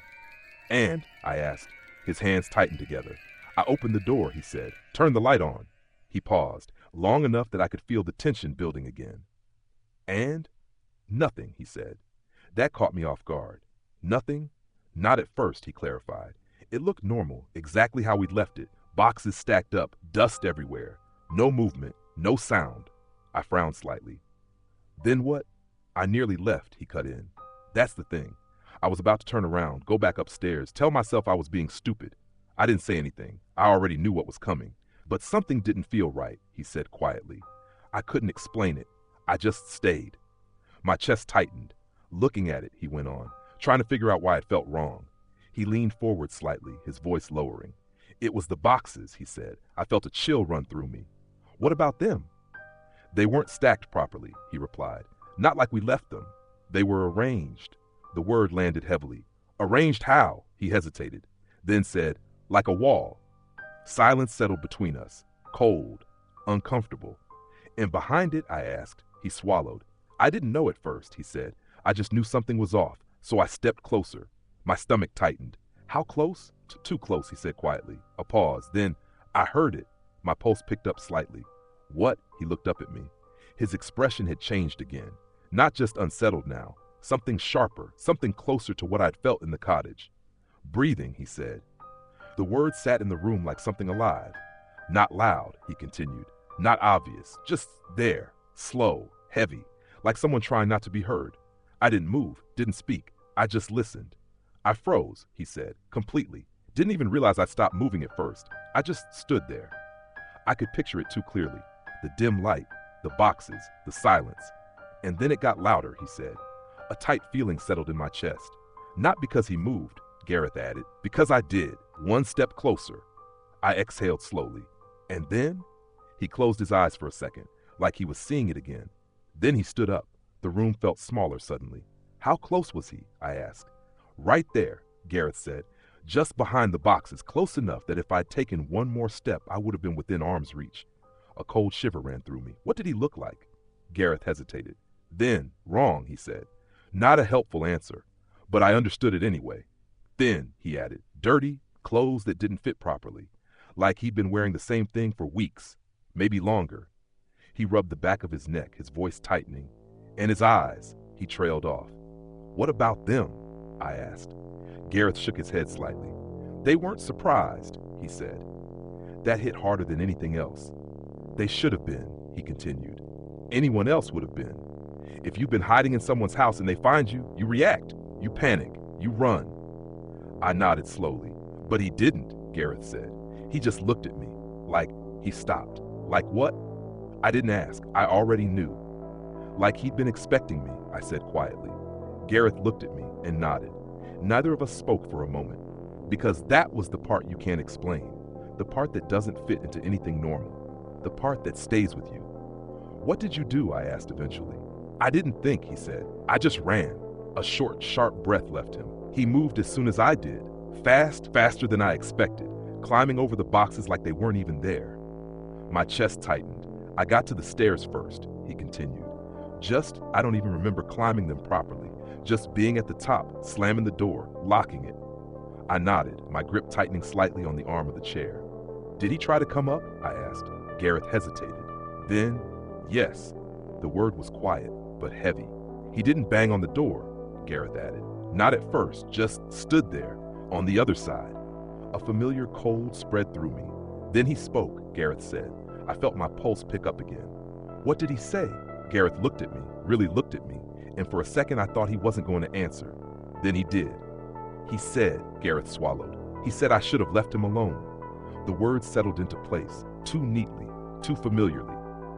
"And?" I asked. His hands tightened together. "I opened the door," he said. "Turned the light on." He paused, long enough that I could feel the tension building again. "And?" "Nothing," he said. That caught me off guard. "Nothing?" "Not at first," he clarified. "It looked normal, exactly how we'd left it. Boxes stacked up, dust everywhere. No movement, no sound." I frowned slightly. "Then what?" "I nearly left," he cut in. "That's the thing. I was about to turn around, go back upstairs, tell myself I was being stupid. I didn't say anything. I already knew what was coming. But something didn't feel right," he said quietly. "I couldn't explain it. I just stayed." My chest tightened. "Looking at it," he went on, trying to figure out why it felt wrong. He leaned forward slightly, his voice lowering. "It was the boxes," he said. "I felt a chill run through me." "What about them?" "They weren't stacked properly," he replied. "Not like we left them. They were arranged." The word landed heavily. "Arranged how?" He hesitated, then said, "Like a wall." Silence settled between us, cold, uncomfortable. "And behind it?" I asked. He swallowed. "I didn't know at first," he said. "I just knew something was off, so I stepped closer." My stomach tightened. "How close?" "Too close," he said quietly. A pause. Then, "I heard it." My pulse picked up slightly. "What?" He looked up at me. His expression had changed again. Not just unsettled now. Something sharper, something closer to what I'd felt in the cottage. "Breathing," he said. The words sat in the room like something alive. "Not loud," he continued. "Not obvious. Just there. Slow. Heavy. Like someone trying not to be heard." I didn't move, didn't speak. I just listened. "I froze," he said, "completely. Didn't even realize I'd stopped moving at first. I just stood there." I could picture it too clearly. The dim light, the boxes, the silence. And then it got louder, he said. A tight feeling settled in my chest. "Not because he moved," Gareth added, "because I did. One step closer." I exhaled slowly. And then? He closed his eyes for a second, like he was seeing it again. Then he stood up. The room felt smaller suddenly. "How close was he?" I asked. "Right there," Gareth said. "Just behind the boxes, close enough that if I'd taken one more step, I would have been within arm's reach." A cold shiver ran through me. "What did he look like?" Gareth hesitated. "Then, wrong," he said. Not a helpful answer, but I understood it anyway. "Thin," he added. "Dirty, clothes that didn't fit properly. Like he'd been wearing the same thing for weeks, maybe longer." He rubbed the back of his neck, his voice tightening. "And his eyes," he trailed off. "What about them?" I asked. Gareth shook his head slightly. "They weren't surprised," he said. That hit harder than anything else. "They should have been," he continued. Anyone else would have been. If you've been hiding in someone's house and they find you, you react. You panic. You run. I nodded slowly. But he didn't, Gareth said. He just looked at me. Like he stopped. Like what? I didn't ask. I already knew. Like he'd been expecting me, I said quietly. Gareth looked at me and nodded. Neither of us spoke for a moment. Because that was the part you can't explain. The part that doesn't fit into anything normal. The part that stays with you. What did you do? I asked eventually. I didn't think, he said. I just ran. A short, sharp breath left him. He moved as soon as I did. Fast, faster than I expected, climbing over the boxes like they weren't even there. My chest tightened. I got to the stairs first, he continued. I don't even remember climbing them properly. Just being at the top, slamming the door, locking it. I nodded, my grip tightening slightly on the arm of the chair. Did he try to come up? I asked. Gareth hesitated. Then, yes. The word was quiet, but heavy. He didn't bang on the door, Gareth added. Not at first, just stood there, on the other side. A familiar cold spread through me. Then he spoke, Gareth said. I felt my pulse pick up again. What did he say? Gareth looked at me, really looked at me, and for a second I thought he wasn't going to answer. Then he did. He said, Gareth swallowed. He said I should have left him alone. The words settled into place, too neatly, too familiarly.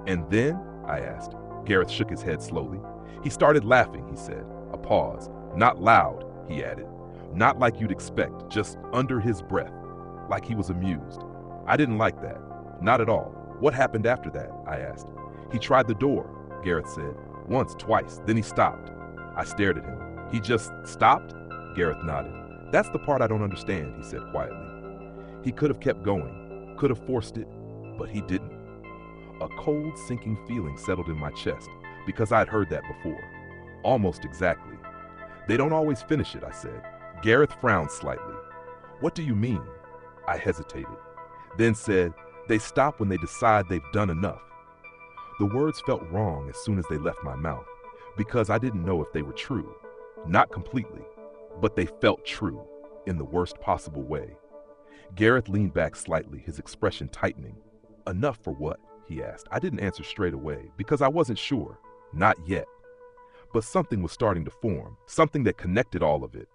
And then? I asked. Gareth shook his head slowly. He started laughing, he said. A pause. Not loud, he added. Not like you'd expect, just under his breath, like he was amused. I didn't like that. Not at all. What happened after that? I asked. He tried the door, Gareth said. Once, twice, then he stopped. I stared at him. He just stopped? Gareth nodded. That's the part I don't understand, he said quietly. He could have kept going, could have forced it, but he didn't. A cold, sinking feeling settled in my chest because I'd heard that before. Almost exactly. They don't always finish it, I said. Gareth frowned slightly. What do you mean? I hesitated, then said, they stop when they decide they've done enough. The words felt wrong as soon as they left my mouth, because I didn't know if they were true. Not completely, but they felt true, in the worst possible way. Gareth leaned back slightly, his expression tightening. Enough for what? He asked. I didn't answer straight away, because I wasn't sure. Not yet. But something was starting to form, something that connected all of it.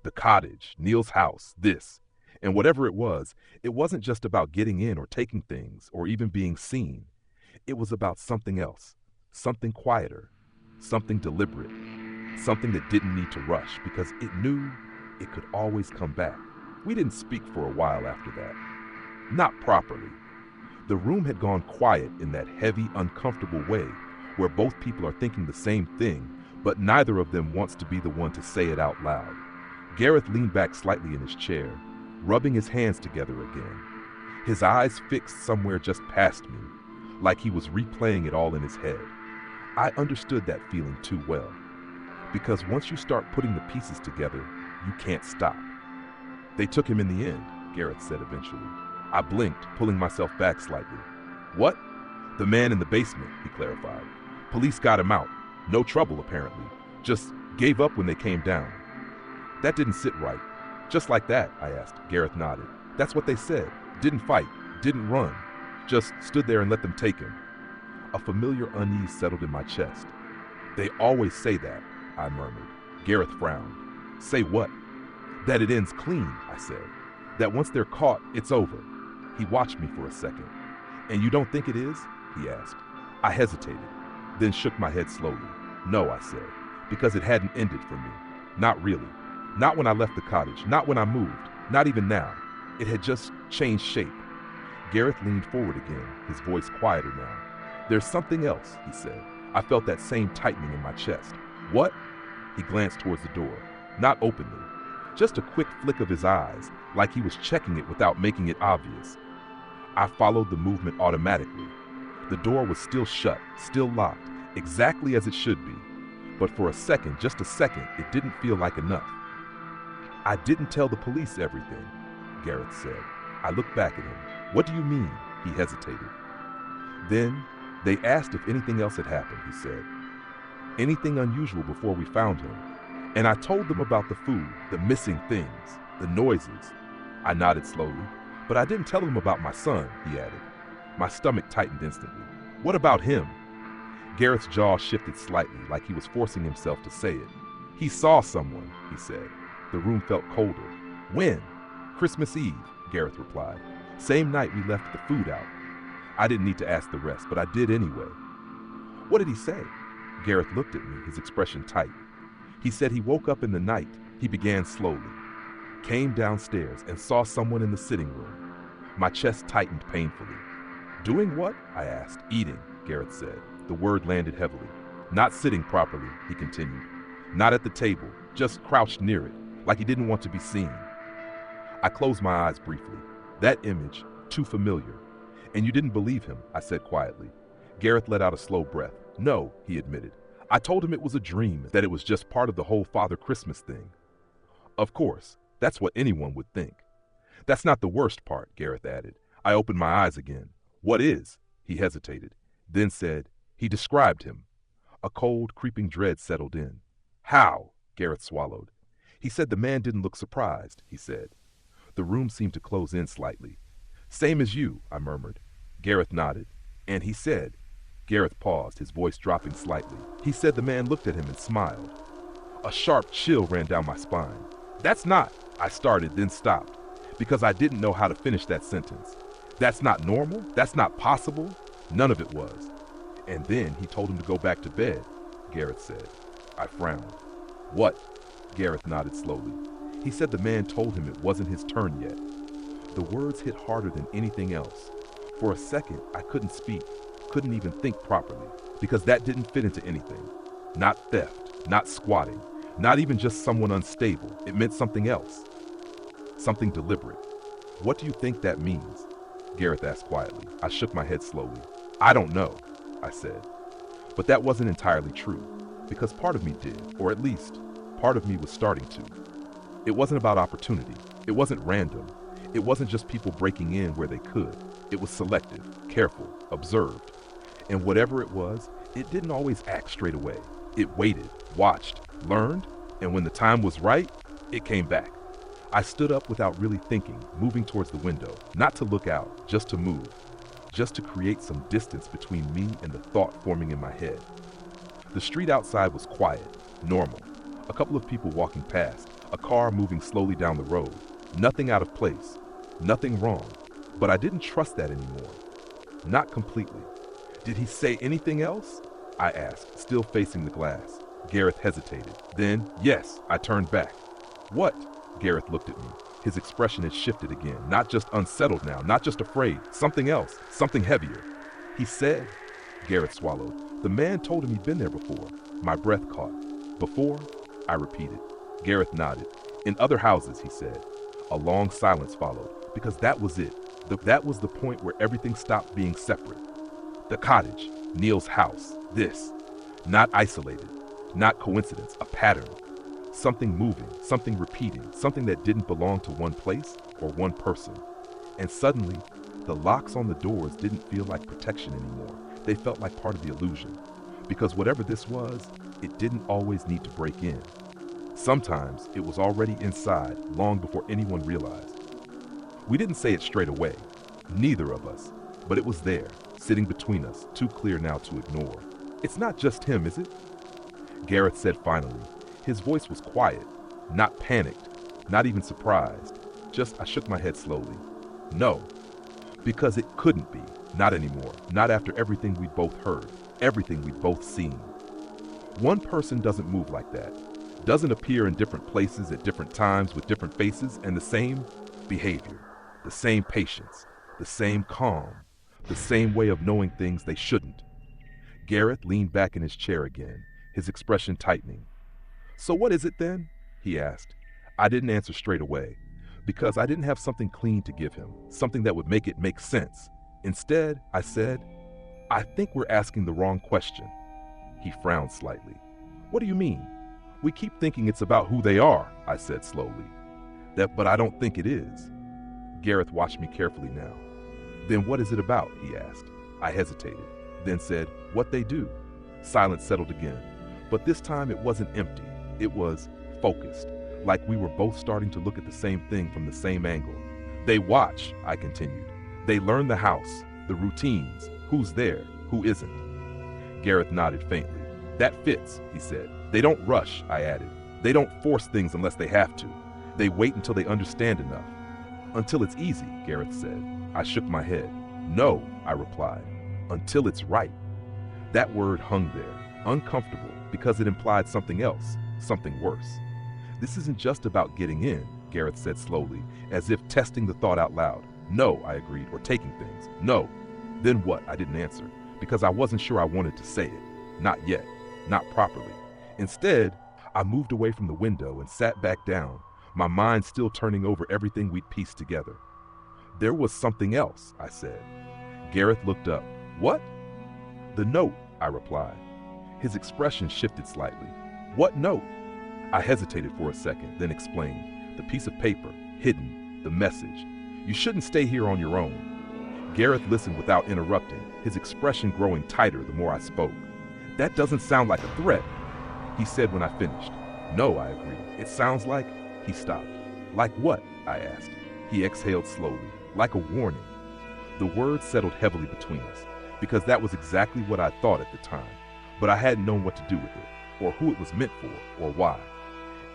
The cottage, Neil's house, this. And whatever it wasn't just about getting in or taking things, or even being seen. It was about something else, something quieter, something deliberate, something that didn't need to rush because it knew it could always come back. We didn't speak for a while after that. Not properly. The room had gone quiet in that heavy, uncomfortable way where both people are thinking the same thing, but neither of them wants to be the one to say it out loud. Gareth leaned back slightly in his chair, rubbing his hands together again, his eyes fixed somewhere just past me, like he was replaying it all in his head. I understood that feeling too well, because once you start putting the pieces together, you can't stop. They took him in the end, Gareth said eventually. I blinked, pulling myself back slightly. What? The man in the basement, he clarified. Police got him out. No trouble, apparently. Just gave up when they came down. That didn't sit right. Just like that, I asked. Gareth nodded. That's what they said. Didn't fight. Didn't run. Just stood there and let them take him. A familiar unease settled in my chest. They always say that, I murmured. Gareth frowned. Say what? That it ends clean, I said. That once they're caught, it's over. He watched me for a second. And you don't think it is? He asked. I hesitated, then shook my head slowly. No, I said, because it hadn't ended for me. Not really. Not when I left the cottage, not when I moved, not even now. It had just changed shape. Gareth leaned forward again, his voice quieter now. There's something else, he said. I felt that same tightening in my chest. What? He glanced towards the door, not openly. Just a quick flick of his eyes, like he was checking it without making it obvious. I followed the movement automatically. The door was still shut, still locked, exactly as it should be. But for a second, just a second, it didn't feel like enough. I didn't tell the police everything, Gareth said. I looked back at him. What do you mean? He hesitated. Then, they asked if anything else had happened, he said. Anything unusual before we found him. And I told them about the food, the missing things, the noises. I nodded slowly. But I didn't tell them about my son, he added. My stomach tightened instantly. What about him? Garrett's jaw shifted slightly, like he was forcing himself to say it. He saw someone, he said. The room felt colder. When? Christmas Eve, Garrett replied. Same night we left the food out. I didn't need to ask the rest, but I did anyway. What did he say? Garrett looked at me, his expression tight. He said he woke up in the night. He began slowly. Came downstairs and saw someone in the sitting room. My chest tightened painfully. Doing what? I asked. Eating, Garrett said. The word landed heavily. Not sitting properly, he continued. Not at the table, just crouched near it, like he didn't want to be seen. I closed my eyes briefly. That image, too familiar. And you didn't believe him, I said quietly. Garrett let out a slow breath. No, he admitted. I told him it was a dream, that it was just part of the whole Father Christmas thing. Of course, that's what anyone would think. That's not the worst part, Garrett added. I opened my eyes again. What is? He hesitated, then said, he described him. A cold, creeping dread settled in. How? Garrett swallowed. He said the man didn't look surprised, he said. The room seemed to close in slightly. Same as you, I murmured. Garrett nodded. And he said, Garrett paused, his voice dropping slightly. He said the man looked at him and smiled. A sharp chill ran down my spine. That's not, I started, then stopped, because I didn't know how to finish that sentence. That's not normal? That's not possible? None of it was. And then he told him to go back to bed, Garrett said. I frowned. What? Garrett nodded slowly. He said the man told him it wasn't his turn yet. The words hit harder than anything else. For a second, I couldn't speak, couldn't even think properly, because that didn't fit into anything. Not theft, not squatting, not even just someone unstable. It meant something else. Something deliberate. What do you think that means? Garrett asked quietly. I shook my head slowly. I don't know, I said. But that wasn't entirely true, because part of me did, or at least, part of me was starting to. It wasn't about opportunity. It wasn't random. It wasn't just people breaking in where they could. It was selective, careful, observed. And whatever it was, it didn't always act straight away. It waited, watched, learned, and when the time was right, it came back. I stood up without really thinking, moving towards the window, not to look out, just to move, just to create some distance between me and the thought forming in my head. The street outside was quiet, normal. A couple of people walking past, a car moving slowly down the road. Nothing out of place, nothing wrong. But I didn't trust that anymore. Not completely. Did he say anything else? I asked, still facing the glass. Gareth hesitated. Then, yes, I turned back. What? Gareth looked at me. His expression had shifted again, not just unsettled now, not just afraid, something else, something heavier. He said, Gareth swallowed, the man told him he'd been there before. My breath caught. Before? I repeated. Gareth nodded. In other houses, he said. A long silence followed, because that was it. That was the point where everything stopped being separate. The cottage, Neil's house, this. Not isolated, not coincidence, a pattern. Something moving, something repeating, something that didn't belong to one place or one person. And suddenly, the locks on the doors didn't feel like protection anymore. They felt like part of the illusion. Because whatever this was, it didn't always need to break in. Sometimes it was already inside long before anyone realized. We didn't say it straight away, neither of us, but it was there, sitting between us, too clear now to ignore. It's not just him, is it? Gareth said finally. His voice was quiet, not panicked, not even surprised. Just I shook my head slowly. No, because it couldn't be, not anymore, not after everything we'd both heard, everything we'd both seen. One person doesn't move like that, doesn't appear in different places at different times with different faces and the same behavior, the same patience, the same calm, the same way of knowing things they shouldn't. Gareth leaned back in his chair again, his expression tightening. So what is it then? He asked. I didn't answer straight away, because I didn't have something clean to give him, something that would make it make sense. Instead, I said, I think we're asking the wrong question. He frowned slightly. What do you mean? We keep thinking it's about who they are, I said slowly. But I don't think it is. Gareth watched me carefully now. Then what is it about? He asked. I hesitated, then said, what they do. Silence settled again, but this time it wasn't empty. It was focused, like we were both starting to look at the same thing from the same angle. They watch, I continued. They learn the house, the routines, who's there, who isn't. Gareth nodded faintly. That fits, he said. They don't rush, I added. They don't force things unless they have to. They wait until they understand enough. Until it's easy, Gareth said. I shook my head. No, I replied. Until it's right. That word hung there, uncomfortable, because it implied something else, something worse. This isn't just about getting in, Gareth said slowly, as if testing the thought out loud. No, I agreed, or taking things. No. Then what? I didn't answer, because I wasn't sure I wanted to say it. Not yet. Not properly. Instead, I moved away from the window and sat back down, my mind still turning over everything we'd pieced together. There was something else, I said. Gareth looked up. What? The note, I replied. His expression shifted slightly. What note? I hesitated for a second, then explained. The piece of paper, hidden, the message. You shouldn't stay here on your own. Gareth listened without interrupting, his expression growing tighter the more I spoke. That doesn't sound like a threat, he said when I finished. No, I agreed. It sounds like... He stopped. Like what? I asked. He exhaled slowly, like a warning. The words settled heavily between us, because that was exactly what I thought at the time, but I hadn't known what to do with it, or who it was meant for, or why.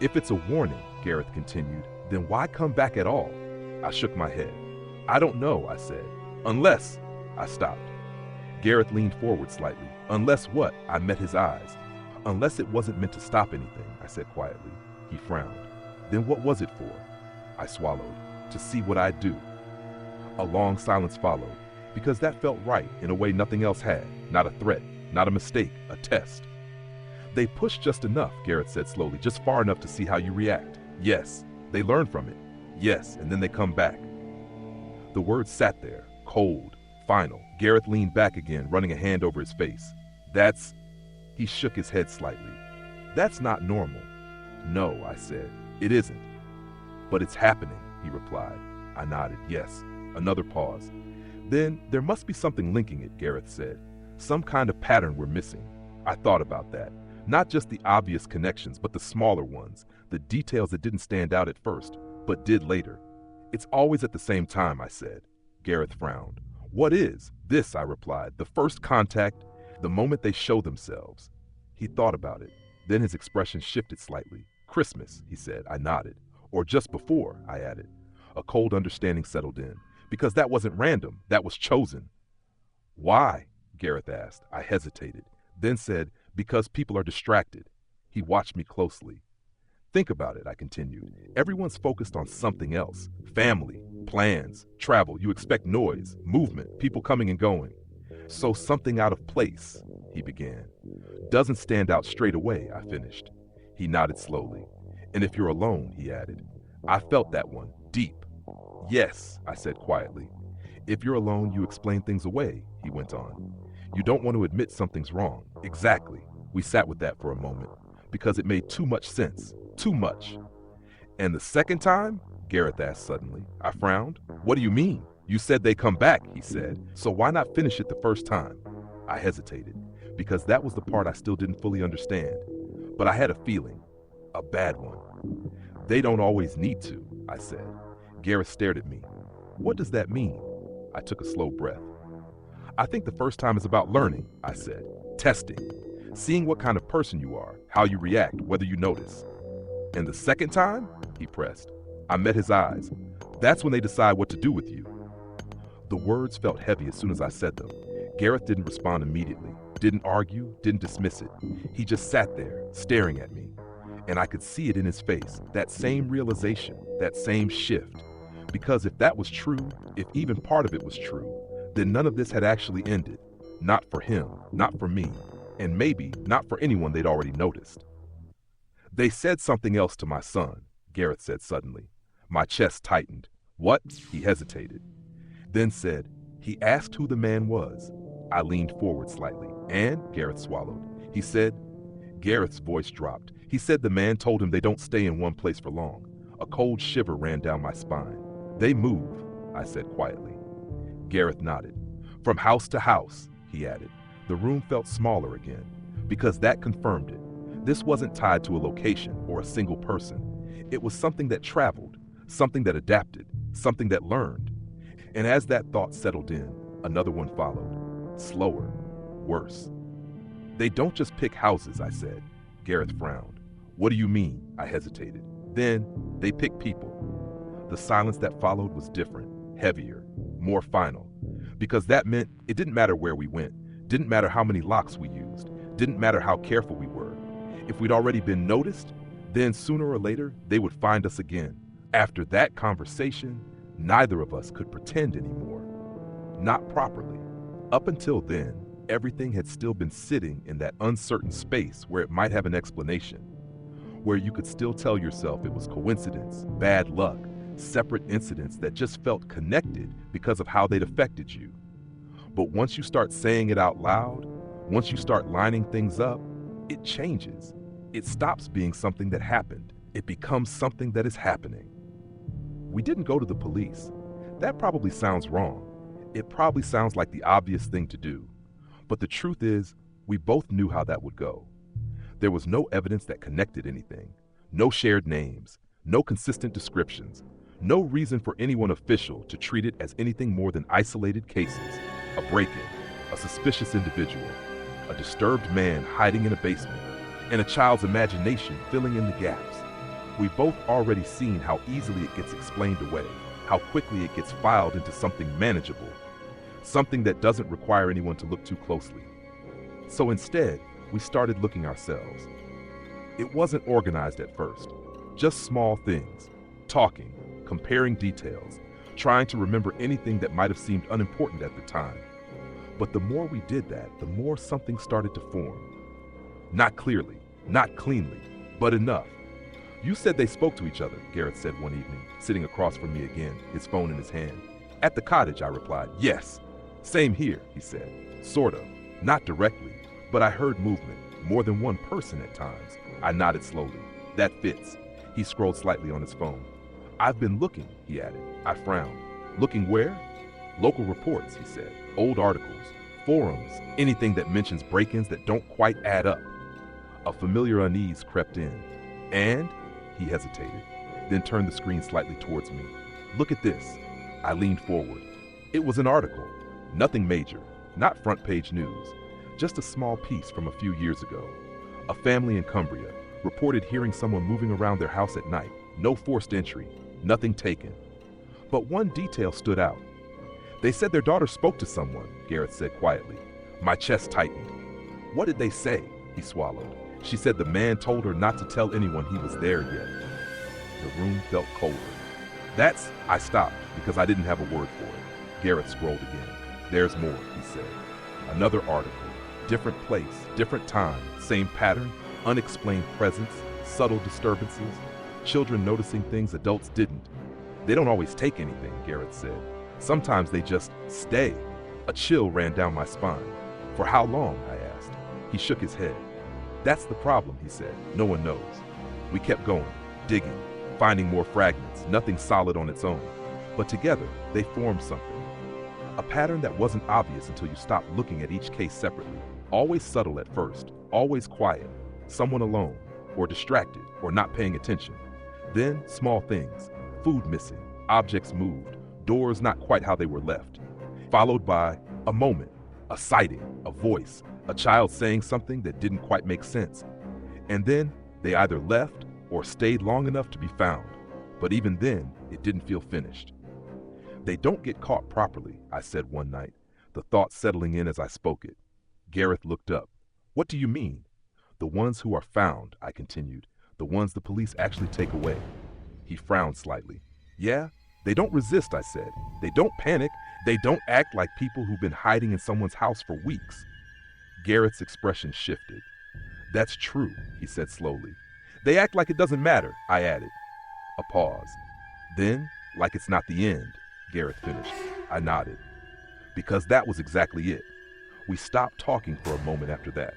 If it's a warning, Gareth continued, then why come back at all? I shook my head. I don't know, I said. Unless... I stopped. Gareth leaned forward slightly. Unless what? I met his eyes. Unless it wasn't meant to stop anything, I said quietly. He frowned. Then what was it for? I swallowed. To see what I'd do. A long silence followed, because that felt right in a way nothing else had. Not a threat, not a mistake, a test. They push just enough, Gareth said slowly, just far enough to see how you react. Yes. They learn from it. Yes, and then they come back. The words sat there, cold, final. Gareth leaned back again, running a hand over his face. That's... He shook his head slightly. That's not normal. No, I said. It isn't. But it's happening, he replied. I nodded, yes. Another pause. Then there must be something linking it, Gareth said. Some kind of pattern we're missing. I thought about that. Not just the obvious connections, but the smaller ones, the details that didn't stand out at first, but did later. It's always at the same time, I said. Gareth frowned. What is? This, I replied. The first contact, the moment they show themselves. He thought about it. Then his expression shifted slightly. Christmas, he said. I nodded. Or just before, I added. A cold understanding settled in. Because that wasn't random. That was chosen. Why? Gareth asked. I hesitated. Then said, because people are distracted. He watched me closely. Think about it, I continued. Everyone's focused on something else. Family, plans, travel. You expect noise, movement, people coming and going. So something out of place, he began. Doesn't stand out straight away, I finished. He nodded slowly. And if you're alone, he added. I felt that one, deep. Yes, I said quietly. If you're alone, you explain things away, he went on. You don't want to admit something's wrong. Exactly. We sat with that for a moment, because it made too much sense. Too much. And the second time? Gareth asked suddenly. I frowned. What do you mean? You said they come back, he said. So why not finish it the first time? I hesitated, because that was the part I still didn't fully understand. But I had a feeling. A bad one. They don't always need to, I said. Gareth stared at me. What does that mean? I took a slow breath. I think the first time is about learning, I said. Testing. Seeing what kind of person you are, how you react, whether you notice. And the second time, he pressed. I met his eyes. That's when they decide what to do with you. The words felt heavy as soon as I said them. Gareth didn't respond immediately, didn't argue, didn't dismiss it. He just sat there, staring at me. And I could see it in his face, that same realization, that same shift. Because if that was true, if even part of it was true, then none of this had actually ended. Not for him, not for me, and maybe not for anyone they'd already noticed. They said something else to my son, Gareth said suddenly. My chest tightened. What? He hesitated. Then said, he asked who the man was. I leaned forward slightly, and Gareth swallowed. He said, Gareth's voice dropped. He said the man told him they don't stay in one place for long. A cold shiver ran down my spine. They move, I said quietly. Gareth nodded. From house to house, he added. The room felt smaller again, because that confirmed it. This wasn't tied to a location or a single person. It was something that traveled, something that adapted, something that learned. And as that thought settled in, another one followed. Slower, worse. They don't just pick houses, I said. Gareth frowned. What do you mean? I hesitated. Then, they pick people. The silence that followed was different, heavier, more final. Because that meant it didn't matter where we went, didn't matter how many locks we used, didn't matter how careful we were. If we'd already been noticed, then sooner or later, they would find us again. After that conversation, neither of us could pretend anymore. Not properly. Up until then, everything had still been sitting in that uncertain space where it might have an explanation, where you could still tell yourself it was coincidence, bad luck, separate incidents that just felt connected because of how they'd affected you. But once you start saying it out loud, once you start lining things up, it changes. It stops being something that happened. It becomes something that is happening. We didn't go to the police. That probably sounds wrong. It probably sounds like the obvious thing to do. But the truth is, we both knew how that would go. There was no evidence that connected anything, no shared names, no consistent descriptions, no reason for anyone official to treat it as anything more than isolated cases, a break-in, a suspicious individual, a disturbed man hiding in a basement, and a child's imagination filling in the gaps. We've both already seen how easily it gets explained away, how quickly it gets filed into something manageable, something that doesn't require anyone to look too closely. So instead, we started looking ourselves. It wasn't organized at first, just small things, talking, comparing details, trying to remember anything that might have seemed unimportant at the time. But the more we did that, the more something started to form. Not clearly, not cleanly, but enough. You said they spoke to each other, Gareth said one evening, sitting across from me again, his phone in his hand. At the cottage, I replied. Yes. Same here, he said. Sort of. Not directly, but I heard movement, more than one person at times. I nodded slowly. That fits. He scrolled slightly on his phone. I've been looking, he added. I frowned. Looking where? Local reports, he said. Old articles, forums, anything that mentions break-ins that don't quite add up. A familiar unease crept in. And? He hesitated, then turned the screen slightly towards me. Look at this. I leaned forward. It was an article. Nothing major, not front-page news. Just a small piece from a few years ago. A family in Cumbria reported hearing someone moving around their house at night. No forced entry, nothing taken. But one detail stood out. They said their daughter spoke to someone, Gareth said quietly. My chest tightened. What did they say? He swallowed. She said the man told her not to tell anyone he was there yet. The room felt colder. I stopped because I didn't have a word for it. Gareth scrolled again. There's more, he said. Another article. Different place, different time, same pattern, unexplained presence, subtle disturbances, children noticing things adults didn't. They don't always take anything, Gareth said. Sometimes they just stay. A chill ran down my spine. For how long? I asked. He shook his head. That's the problem, he said. No one knows. We kept going, digging, finding more fragments, nothing solid on its own. But together, they formed something. A pattern that wasn't obvious until you stopped looking at each case separately. Always subtle at first, always quiet, someone alone, or distracted, or not paying attention. Then, small things, food missing, objects moved, doors not quite how they were left. Followed by a moment, a sighting, a voice, a child saying something that didn't quite make sense. And then, they either left or stayed long enough to be found. But even then, it didn't feel finished. They don't get caught properly, I said one night, the thought settling in as I spoke it. Gareth looked up. What do you mean? The ones who are found, I continued, the ones the police actually take away. He frowned slightly. Yeah, they don't resist, I said. They don't panic. They don't act like people who've been hiding in someone's house for weeks. Gareth's expression shifted. That's true, he said slowly. They act like it doesn't matter, I added. A pause. Then, like it's not the end, Gareth finished. I nodded. Because that was exactly it. We stopped talking for a moment after that.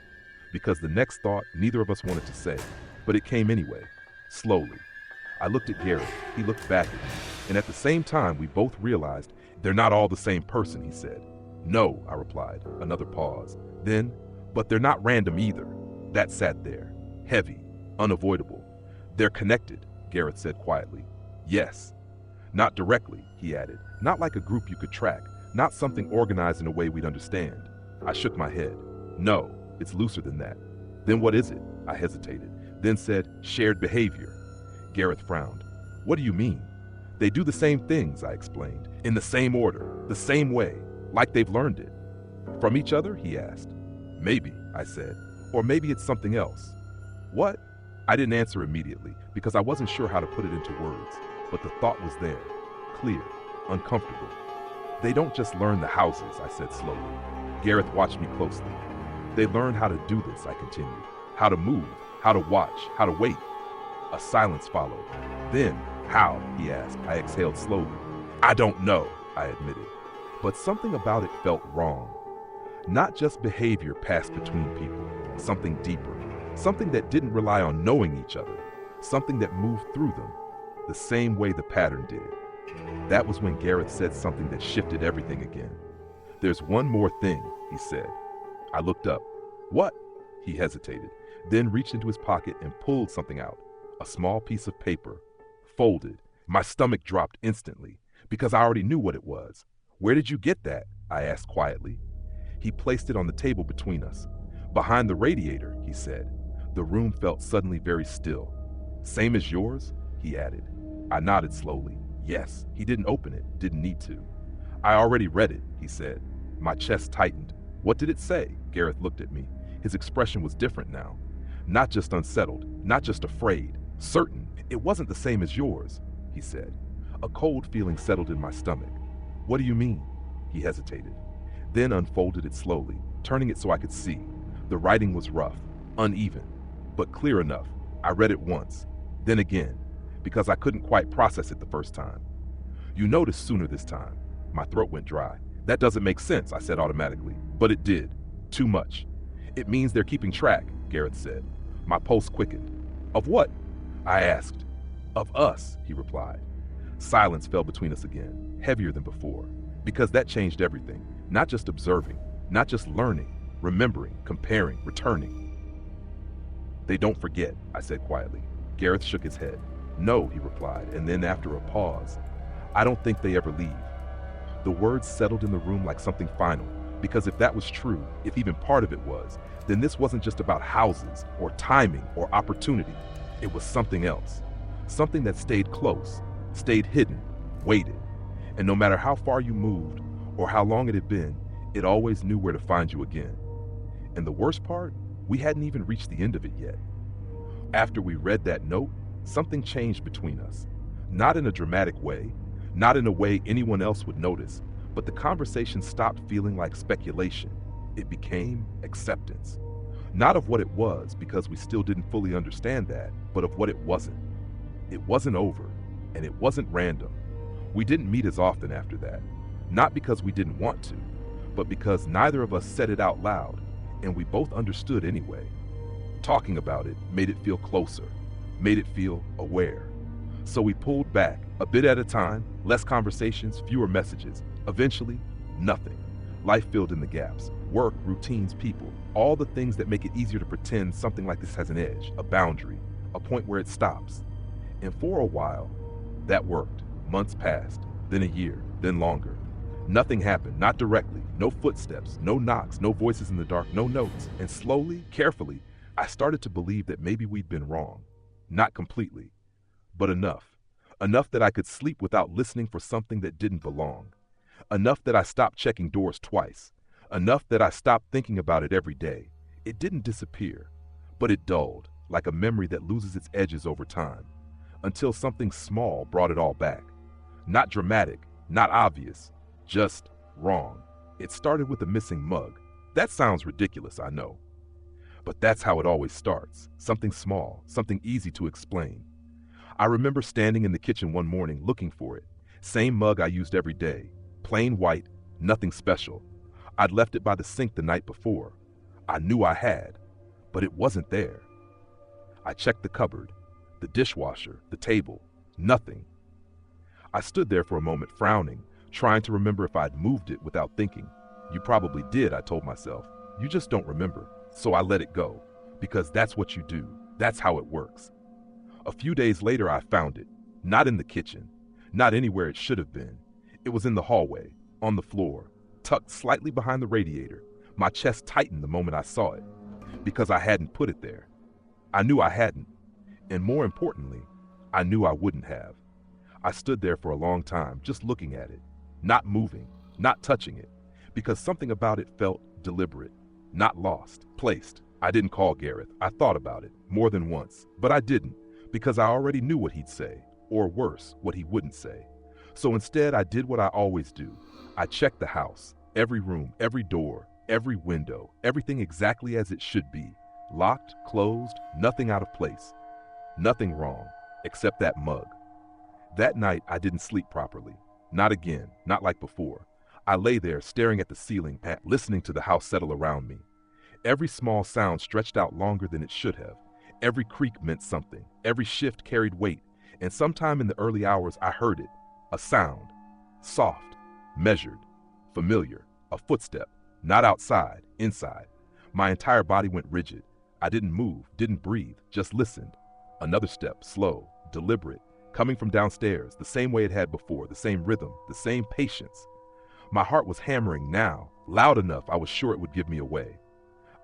Because the next thought neither of us wanted to say, but it came anyway, slowly. I looked at Gareth, he looked back at me, and at the same time we both realized they're not all the same person, he said. No, I replied, another pause. Then, but they're not random either. That sat there, heavy, unavoidable. They're connected, Gareth said quietly. Yes. Not directly, he added, not like a group you could track, not something organized in a way we'd understand. I shook my head. No, it's looser than that. Then what is it? I hesitated, then said, shared behavior. Gareth frowned. What do you mean? They do the same things, I explained, in the same order, the same way, like they've learned it. From each other? He asked. Maybe, I said, or maybe it's something else. What? I didn't answer immediately because I wasn't sure how to put it into words, but the thought was there, clear, uncomfortable. They don't just learn the houses, I said slowly. Gareth watched me closely. They learn how to do this, I continued. How to move, how to watch, how to wait. A silence followed. Then, how? He asked. I exhaled slowly. I don't know, I admitted. But something about it felt wrong. Not just behavior passed between people, something deeper. Something that didn't rely on knowing each other. Something that moved through them, the same way the pattern did. That was when Gareth said something that shifted everything again. There's one more thing, he said. I looked up. What? He hesitated, then reached into his pocket and pulled something out. A small piece of paper, folded. My stomach dropped instantly, because I already knew what it was. Where did you get that? I asked quietly. He placed it on the table between us. Behind the radiator, he said. The room felt suddenly very still. Same as yours? He added. I nodded slowly. Yes, he didn't open it, didn't need to. I already read it, he said. My chest tightened. What did it say? Gareth looked at me. His expression was different now. Not just unsettled, not just afraid, certain. It wasn't the same as yours, he said. A cold feeling settled in my stomach. What do you mean? He hesitated, then unfolded it slowly, turning it so I could see. The writing was rough, uneven, but clear enough. I read it once, then again, because I couldn't quite process it the first time. You noticed sooner this time. My throat went dry. That doesn't make sense, I said automatically, but it did. Too much. It means they're keeping track, Gareth said. My pulse quickened. Of what? I asked. Of us, he replied. Silence fell between us again, heavier than before, because that changed everything. Not just observing, not just learning, remembering, comparing, returning. They don't forget, I said quietly. Gareth shook his head. No, he replied, and then after a pause, I don't think they ever leave. The words settled in the room like something final, because if that was true, if even part of it was, then this wasn't just about houses, or timing, or opportunity. It was something else. Something that stayed close, stayed hidden, waited. And no matter how far you moved, or how long it had been, it always knew where to find you again. And the worst part, we hadn't even reached the end of it yet. After we read that note, something changed between us. Not in a dramatic way, not in a way anyone else would notice, but the conversation stopped feeling like speculation. It became acceptance. Not of what it was, because we still didn't fully understand that, but of what it wasn't. It wasn't over, and it wasn't random. We didn't meet as often after that, not because we didn't want to, but because neither of us said it out loud, and we both understood anyway. Talking about it made it feel closer, made it feel aware. So we pulled back, a bit at a time, less conversations, fewer messages. Eventually, nothing. Life filled in the gaps. Work, routines, people, all the things that make it easier to pretend something like this has an edge, a boundary, a point where it stops. And for a while, that worked. Months passed, then a year, then longer. Nothing happened, not directly, no footsteps, no knocks, no voices in the dark, no notes. And slowly, carefully, I started to believe that maybe we'd been wrong. Not completely, but enough. Enough that I could sleep without listening for something that didn't belong. Enough that I stopped checking doors twice. Enough that I stopped thinking about it every day. It didn't disappear, but it dulled, like a memory that loses its edges over time, until something small brought it all back. Not dramatic, not obvious, just wrong. It started with a missing mug. That sounds ridiculous, I know. But that's how it always starts. Something small, something easy to explain. I remember standing in the kitchen one morning looking for it. Same mug I used every day. Plain white, nothing special. I'd left it by the sink the night before. I knew I had, but it wasn't there. I checked the cupboard, the dishwasher, the table. Nothing. I stood there for a moment frowning, trying to remember if I'd moved it without thinking. You probably did, I told myself. You just don't remember. So I let it go, because that's what you do. That's how it works. A few days later, I found it. Not in the kitchen. Not anywhere it should have been. It was in the hallway, on the floor, tucked slightly behind the radiator. My chest tightened the moment I saw it. because I hadn't put it there. I knew I hadn't, and more importantly, I knew I wouldn't have. I stood there for a long time, just looking at it, not moving, not touching it, because something about it felt deliberate, not lost, placed. I didn't call Gareth. I thought about it more than once, but I didn't, because I already knew what he'd say, or worse, what he wouldn't say. So instead, I did what I always do. I checked the house, every room, every door, every window, everything exactly as it should be. Locked, closed, nothing out of place. Nothing wrong, except that mug. That night, I didn't sleep properly. Not again, not like before. I lay there staring at the ceiling, listening to the house settle around me. Every small sound stretched out longer than it should have. Every creak meant something. Every shift carried weight. And sometime in the early hours, I heard it. A sound. Soft. Measured. Familiar. A footstep. Not outside. Inside. My entire body went rigid. I didn't move, didn't breathe, just listened. Another step, slow, deliberate, coming from downstairs, the same way it had before, the same rhythm, the same patience. My heart was hammering now, loud enough I was sure it would give me away.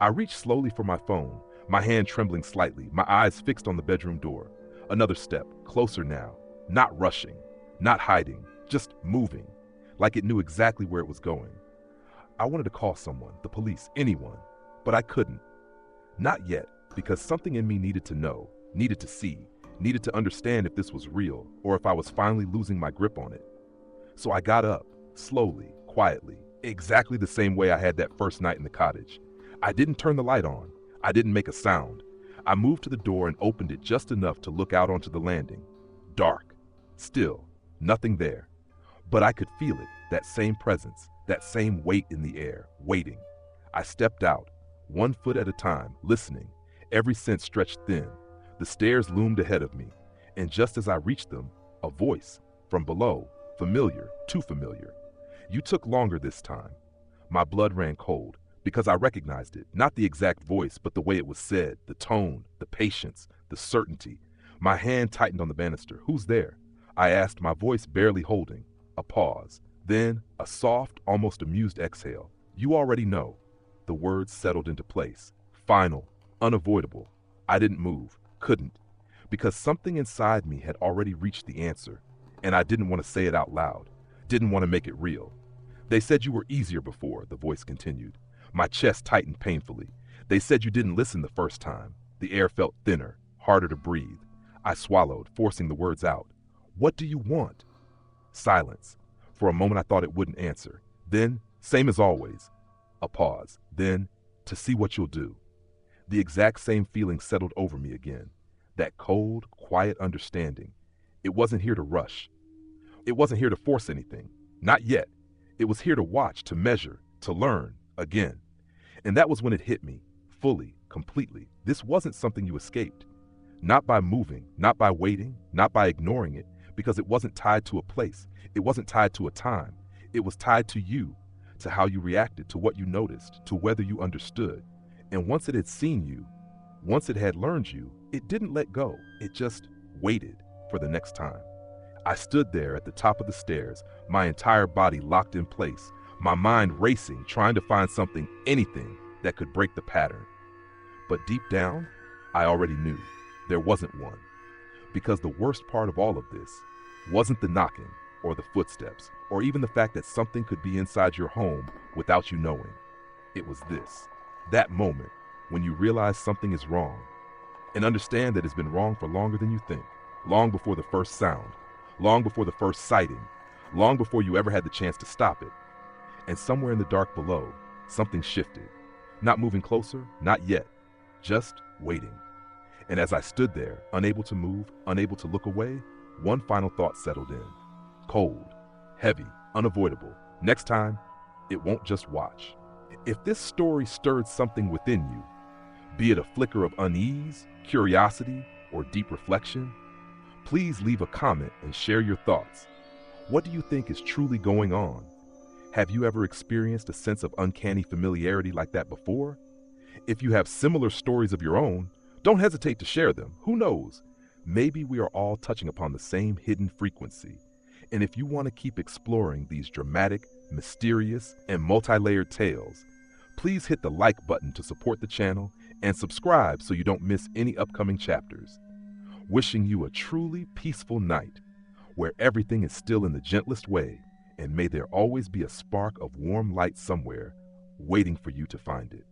I reached slowly for my phone, my hand trembling slightly, my eyes fixed on the bedroom door. Another step, closer now, not rushing, not hiding, just moving, like it knew exactly where it was going. I wanted to call someone, the police, anyone, but I couldn't. Not yet, because something in me needed to know, needed to see, needed to understand if this was real or if I was finally losing my grip on it. So I got up, slowly, quietly, exactly the same way I had that first night in the cottage. I didn't turn the light on. I didn't make a sound. I moved to the door and opened it just enough to look out onto the landing. Dark. Still. Nothing there. But I could feel it, that same presence, that same weight in the air, waiting. I stepped out, 1 foot at a time, listening. Every sense stretched thin. The stairs loomed ahead of me, and just as I reached them, a voice from below, familiar, too familiar. You took longer this time. My blood ran cold, because I recognized it, not the exact voice, but the way it was said, the tone, the patience, the certainty. My hand tightened on the banister. Who's there? I asked, my voice barely holding. A pause, then a soft, almost amused exhale. You already know. The words settled into place. Final, unavoidable. I didn't move, couldn't, because something inside me had already reached the answer, and I didn't want to say it out loud, didn't want to make it real. They said you were easier before, the voice continued. My chest tightened painfully. They said you didn't listen the first time. The air felt thinner, harder to breathe. I swallowed, forcing the words out. What do you want? Silence. For a moment I thought it wouldn't answer. Then, same as always. A pause. Then, to see what you'll do. The exact same feeling settled over me again. That cold, quiet understanding. It wasn't here to rush. It wasn't here to force anything. Not yet. It was here to watch, to measure, to learn, again. And that was when it hit me, fully, completely. This wasn't something you escaped. Not by moving, not by waiting, not by ignoring it, because it wasn't tied to a place. It wasn't tied to a time. It was tied to you, to how you reacted, to what you noticed, to whether you understood. And once it had seen you, once it had learned you, it didn't let go. It just waited for the next time. I stood there at the top of the stairs, my entire body locked in place, my mind racing, trying to find something, anything, that could break the pattern. But deep down, I already knew there wasn't one. Because the worst part of all of this wasn't the knocking or the footsteps or even the fact that something could be inside your home without you knowing. It was this, that moment when you realize something is wrong and understand that it's been wrong for longer than you think, long before the first sound, long before the first sighting, long before you ever had the chance to stop it. And somewhere in the dark below, something shifted, not moving closer, not yet, just waiting. And as I stood there, unable to move, unable to look away, one final thought settled in. Cold, heavy, unavoidable. Next time, it won't just watch. If this story stirred something within you, be it a flicker of unease, curiosity, or deep reflection, please leave a comment and share your thoughts. What do you think is truly going on? Have you ever experienced a sense of uncanny familiarity like that before? If you have similar stories of your own, don't hesitate to share them. Who knows? Maybe we are all touching upon the same hidden frequency. And if you want to keep exploring these dramatic, mysterious, and multi-layered tales, please hit the like button to support the channel and subscribe so you don't miss any upcoming chapters. Wishing you a truly peaceful night where everything is still in the gentlest way, and may there always be a spark of warm light somewhere waiting for you to find it.